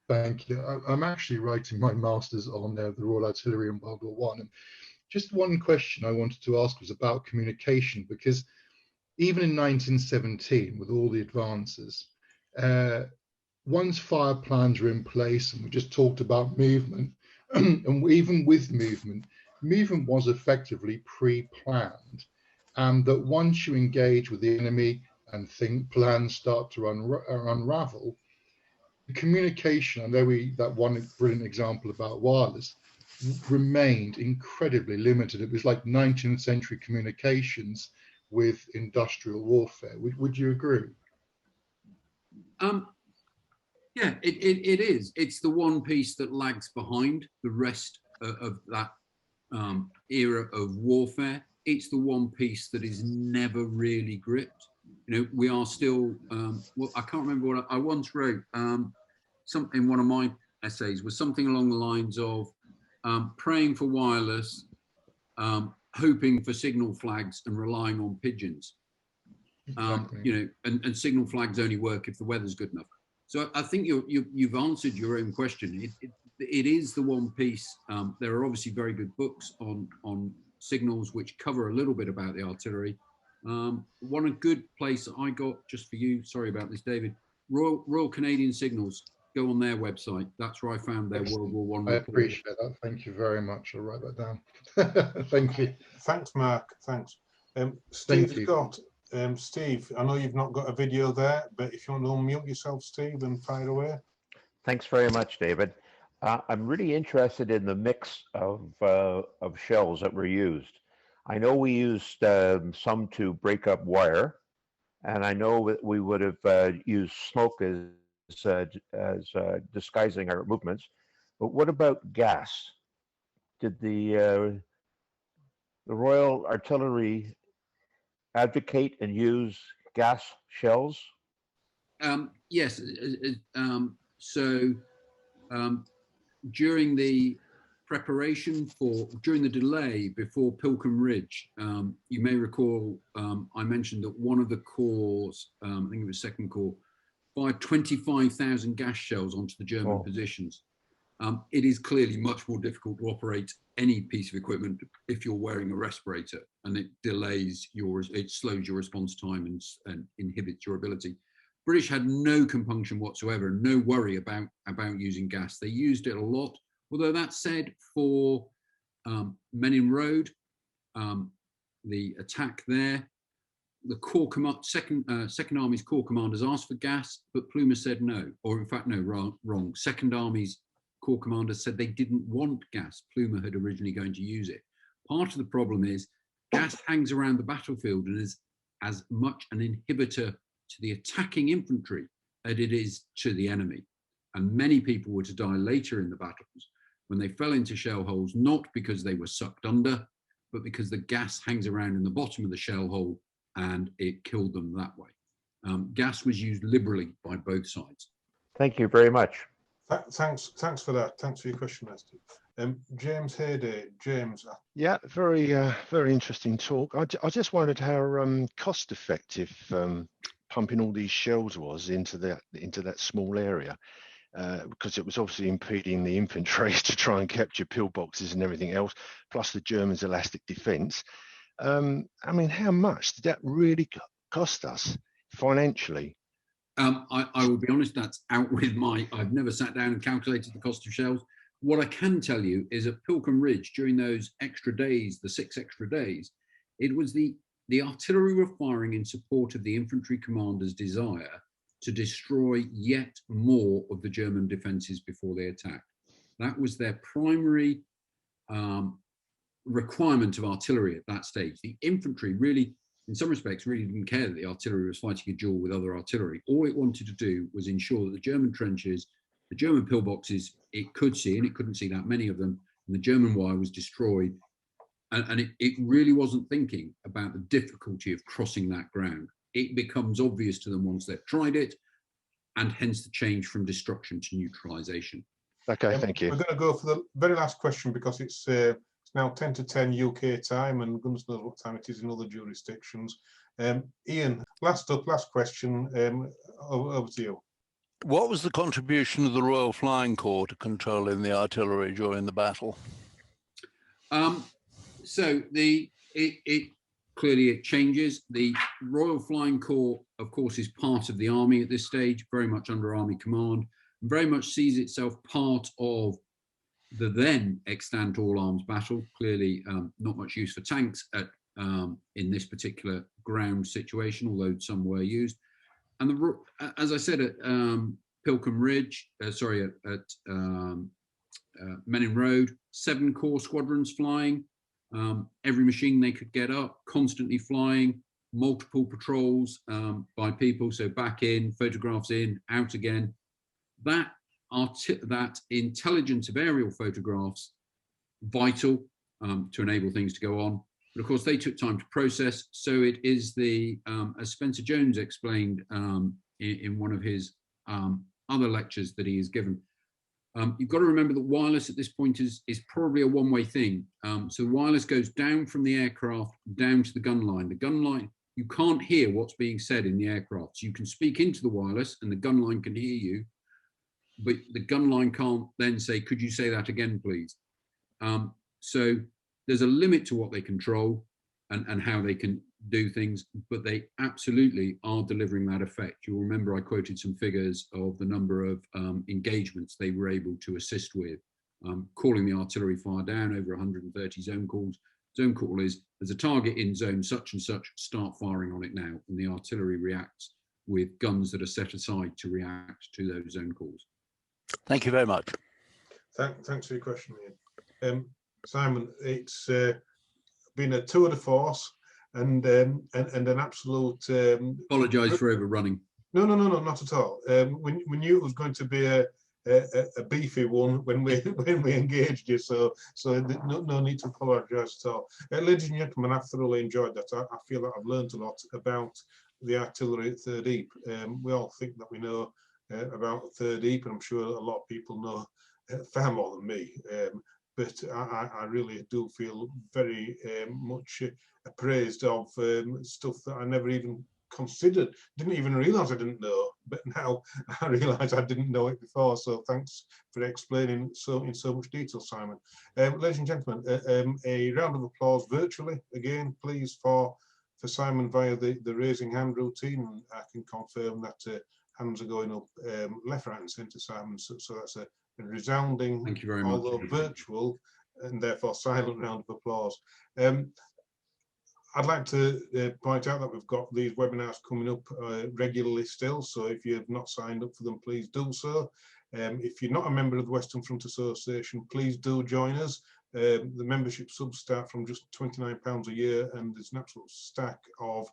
Thank you. I'm actually writing my master's on the Royal Artillery in World War I. And just one question I wanted to ask was about communication, because even in 1917, with all the advances, once fire plans were in place, and we just talked about movement, and even with movement was effectively pre-planned, and that once you engage with the enemy and think plans start to unravel, the communication, I know that one brilliant example about wireless, remained incredibly limited. It was like 19th century communications with industrial warfare. Would you agree? Yeah, it is. It's the one piece that lags behind the rest of that era of warfare. It's the one piece that is never really gripped. You know, we are still, well, I can't remember what I once wrote, something, one of my essays was something along the lines of praying for wireless, hoping for signal flags and relying on pigeons. Exactly. You know, and signal flags only work if the weather's good enough. So I think you've answered your own question. It is the one piece. There are obviously very good books on signals which cover a little bit about the artillery. One a good place I got just for you. Sorry about this, David. Royal Canadian Signals. Go on their website. That's where I found their World War I report. I appreciate that. Thank you very much. I'll write that down. Thank you. Thanks, Mark. Thanks. Steve's got. Steve, I know you've not got a video there, but if you want to unmute yourself, Steve, and fire away. Thanks very much, David. I'm really interested in the mix of shells that were used. I know we used some to break up wire, and I know that we would have used smoke as disguising our movements. But what about gas? Did the Royal Artillery advocate and use gas shells? Yes. During the preparation during the delay before Pilckem Ridge, you may recall I mentioned that one of the corps, I think it was Second Corps, fired 25,000 gas shells onto the German positions. It is clearly much more difficult to operate any piece of equipment if you're wearing a respirator, and it slows your response time and inhibits your ability. British had no compunction whatsoever, no worry about using gas. They used it a lot. Although that said, for Menin Road, the attack there, the Corps Second Army's Corps commanders asked for gas, but Plumer said no, or in fact, no, wrong. Second Army's Corps commanders said they didn't want gas. Plumer had originally going to use it. Part of the problem is gas hangs around the battlefield and is as much an inhibitor to the attacking infantry as it is to the enemy. And many people were to die later in the battles when they fell into shell holes, not because they were sucked under, but because the gas hangs around in the bottom of the shell hole and it killed them that way. Gas was used liberally by both sides. Thank you very much. Thanks for that. Thanks for your question, Esther. James Hayday. James. Yeah, very interesting talk. I just wondered how cost effective pumping all these shells was into that small area, because it was obviously impeding the infantry to try and capture pillboxes and everything else, plus the Germans' elastic defence. I mean, how much did that really cost us financially? I will be honest, that's out with I've never sat down and calculated the cost of shells. What I can tell you is at Pilckem Ridge, during those extra days, the 6 extra days, it was the artillery were firing in support of the infantry commander's desire to destroy yet more of the German defences before they attacked. That was their primary requirement of artillery at that stage. The infantry really, in some respects, really didn't care that the artillery was fighting a duel with other artillery. All it wanted to do was ensure that the German trenches, the German pillboxes, it could see, and it couldn't see that many of them, and the German wire was destroyed. And it really wasn't thinking about the difficulty of crossing that ground. It becomes obvious to them once they've tried it, and hence the change from destruction to neutralisation. Okay, thank you. We're going to go for the very last question because it's now 10 to 10 UK time, and goodness knows what time it is in other jurisdictions. Ian, last question, over to you. What was the contribution of the Royal Flying Corps to controlling the artillery during the battle? So clearly it changes. The Royal Flying Corps, of course, is part of the army at this stage, very much under army command, and very much sees itself part of the then extant all-arms battle. Clearly not much use for tanks in this particular ground situation, although some were used. And as I said, at Pilckem Ridge, at Menin Road, 7 Corps squadrons flying, every machine they could get up, constantly flying, multiple patrols by people, so back in, photographs in, out again. That intelligence of aerial photographs, vital to enable things to go on. But of course, they took time to process. So it is as Spencer Jones explained in one of his other lectures that he has given, you've got to remember that wireless at this point is probably a one-way thing. So wireless goes down from the aircraft down to the gun line. The gun line, you can't hear what's being said in the aircraft. So you can speak into the wireless and the gun line can hear you, but the gun line can't then say, could you say that again, please? So there's a limit to what they control and how they can do things, but they absolutely are delivering that effect. You'll remember I quoted some figures of the number of engagements they were able to assist with, calling the artillery fire down, over 130 zone calls. Zone call is, there's a target in zone such and such, start firing on it now, and the artillery reacts with guns that are set aside to react to those zone calls. Thank you very much. Thanks for your question, Ian. Simon, it's been a tour de force and an absolute. Apologise for overrunning. No, not at all. We knew it was going to be a beefy one when we engaged you, so no need to apologise at all. Ladies and gentlemen, I've thoroughly enjoyed that. I feel that I've learned a lot about the artillery at Third Ypres. We all think that we know about Third Ypres, and I'm sure a lot of people know far more than me. But I really do feel very much appraised of stuff that I never even considered, didn't even realise I didn't know, but now I realise I didn't know it before. So thanks for explaining in so much detail, Simon. Ladies and gentlemen, a round of applause virtually again, please, for Simon via the raising hand routine. I can confirm that hands are going up left, right, and centre, Simon. So that's a resounding, thank you very although much, virtual and therefore silent round of applause. I'd like to point out that we've got these webinars coming up regularly still, so if you have not signed up for them, please do so. If you're not a member of the Western Front Association, please do join us. The membership subs start from just £29 a year, and there's an absolute stack of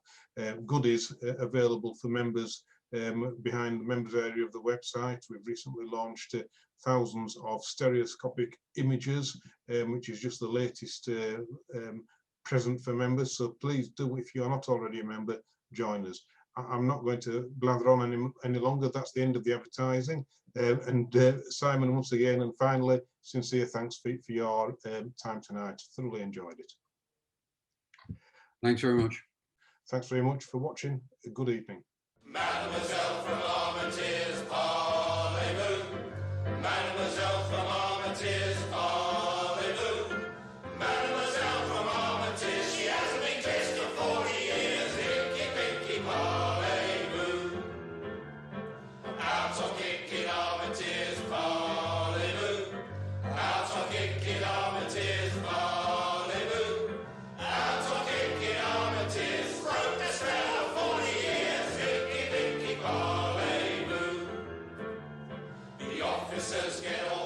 goodies available for members behind the members area of the website. We've recently launched thousands of stereoscopic images, which is just the latest present for members. So please do, if you're not already a member, join us. I'm not going to blather on any longer. That's the end of the advertising. Simon, once again, and finally, sincere thanks for your time tonight. Thoroughly enjoyed it. Thanks very much. Thanks very much for watching. Good evening. Mademoiselle from Armentières, parlez-vous. Mademoiselle from Armentières, parlez-vous. Mademoiselle from Armentières, she hasn't been kissed for 40 years. Hickey, picky, parlez-vous. Out on kicking Armentières, parlez-vous. Out on kicking Armentières, parlez-vous. Out on kicking Armentières, broke the spell of 40 years. Hickey, picky, parlez-vous. The officers get on.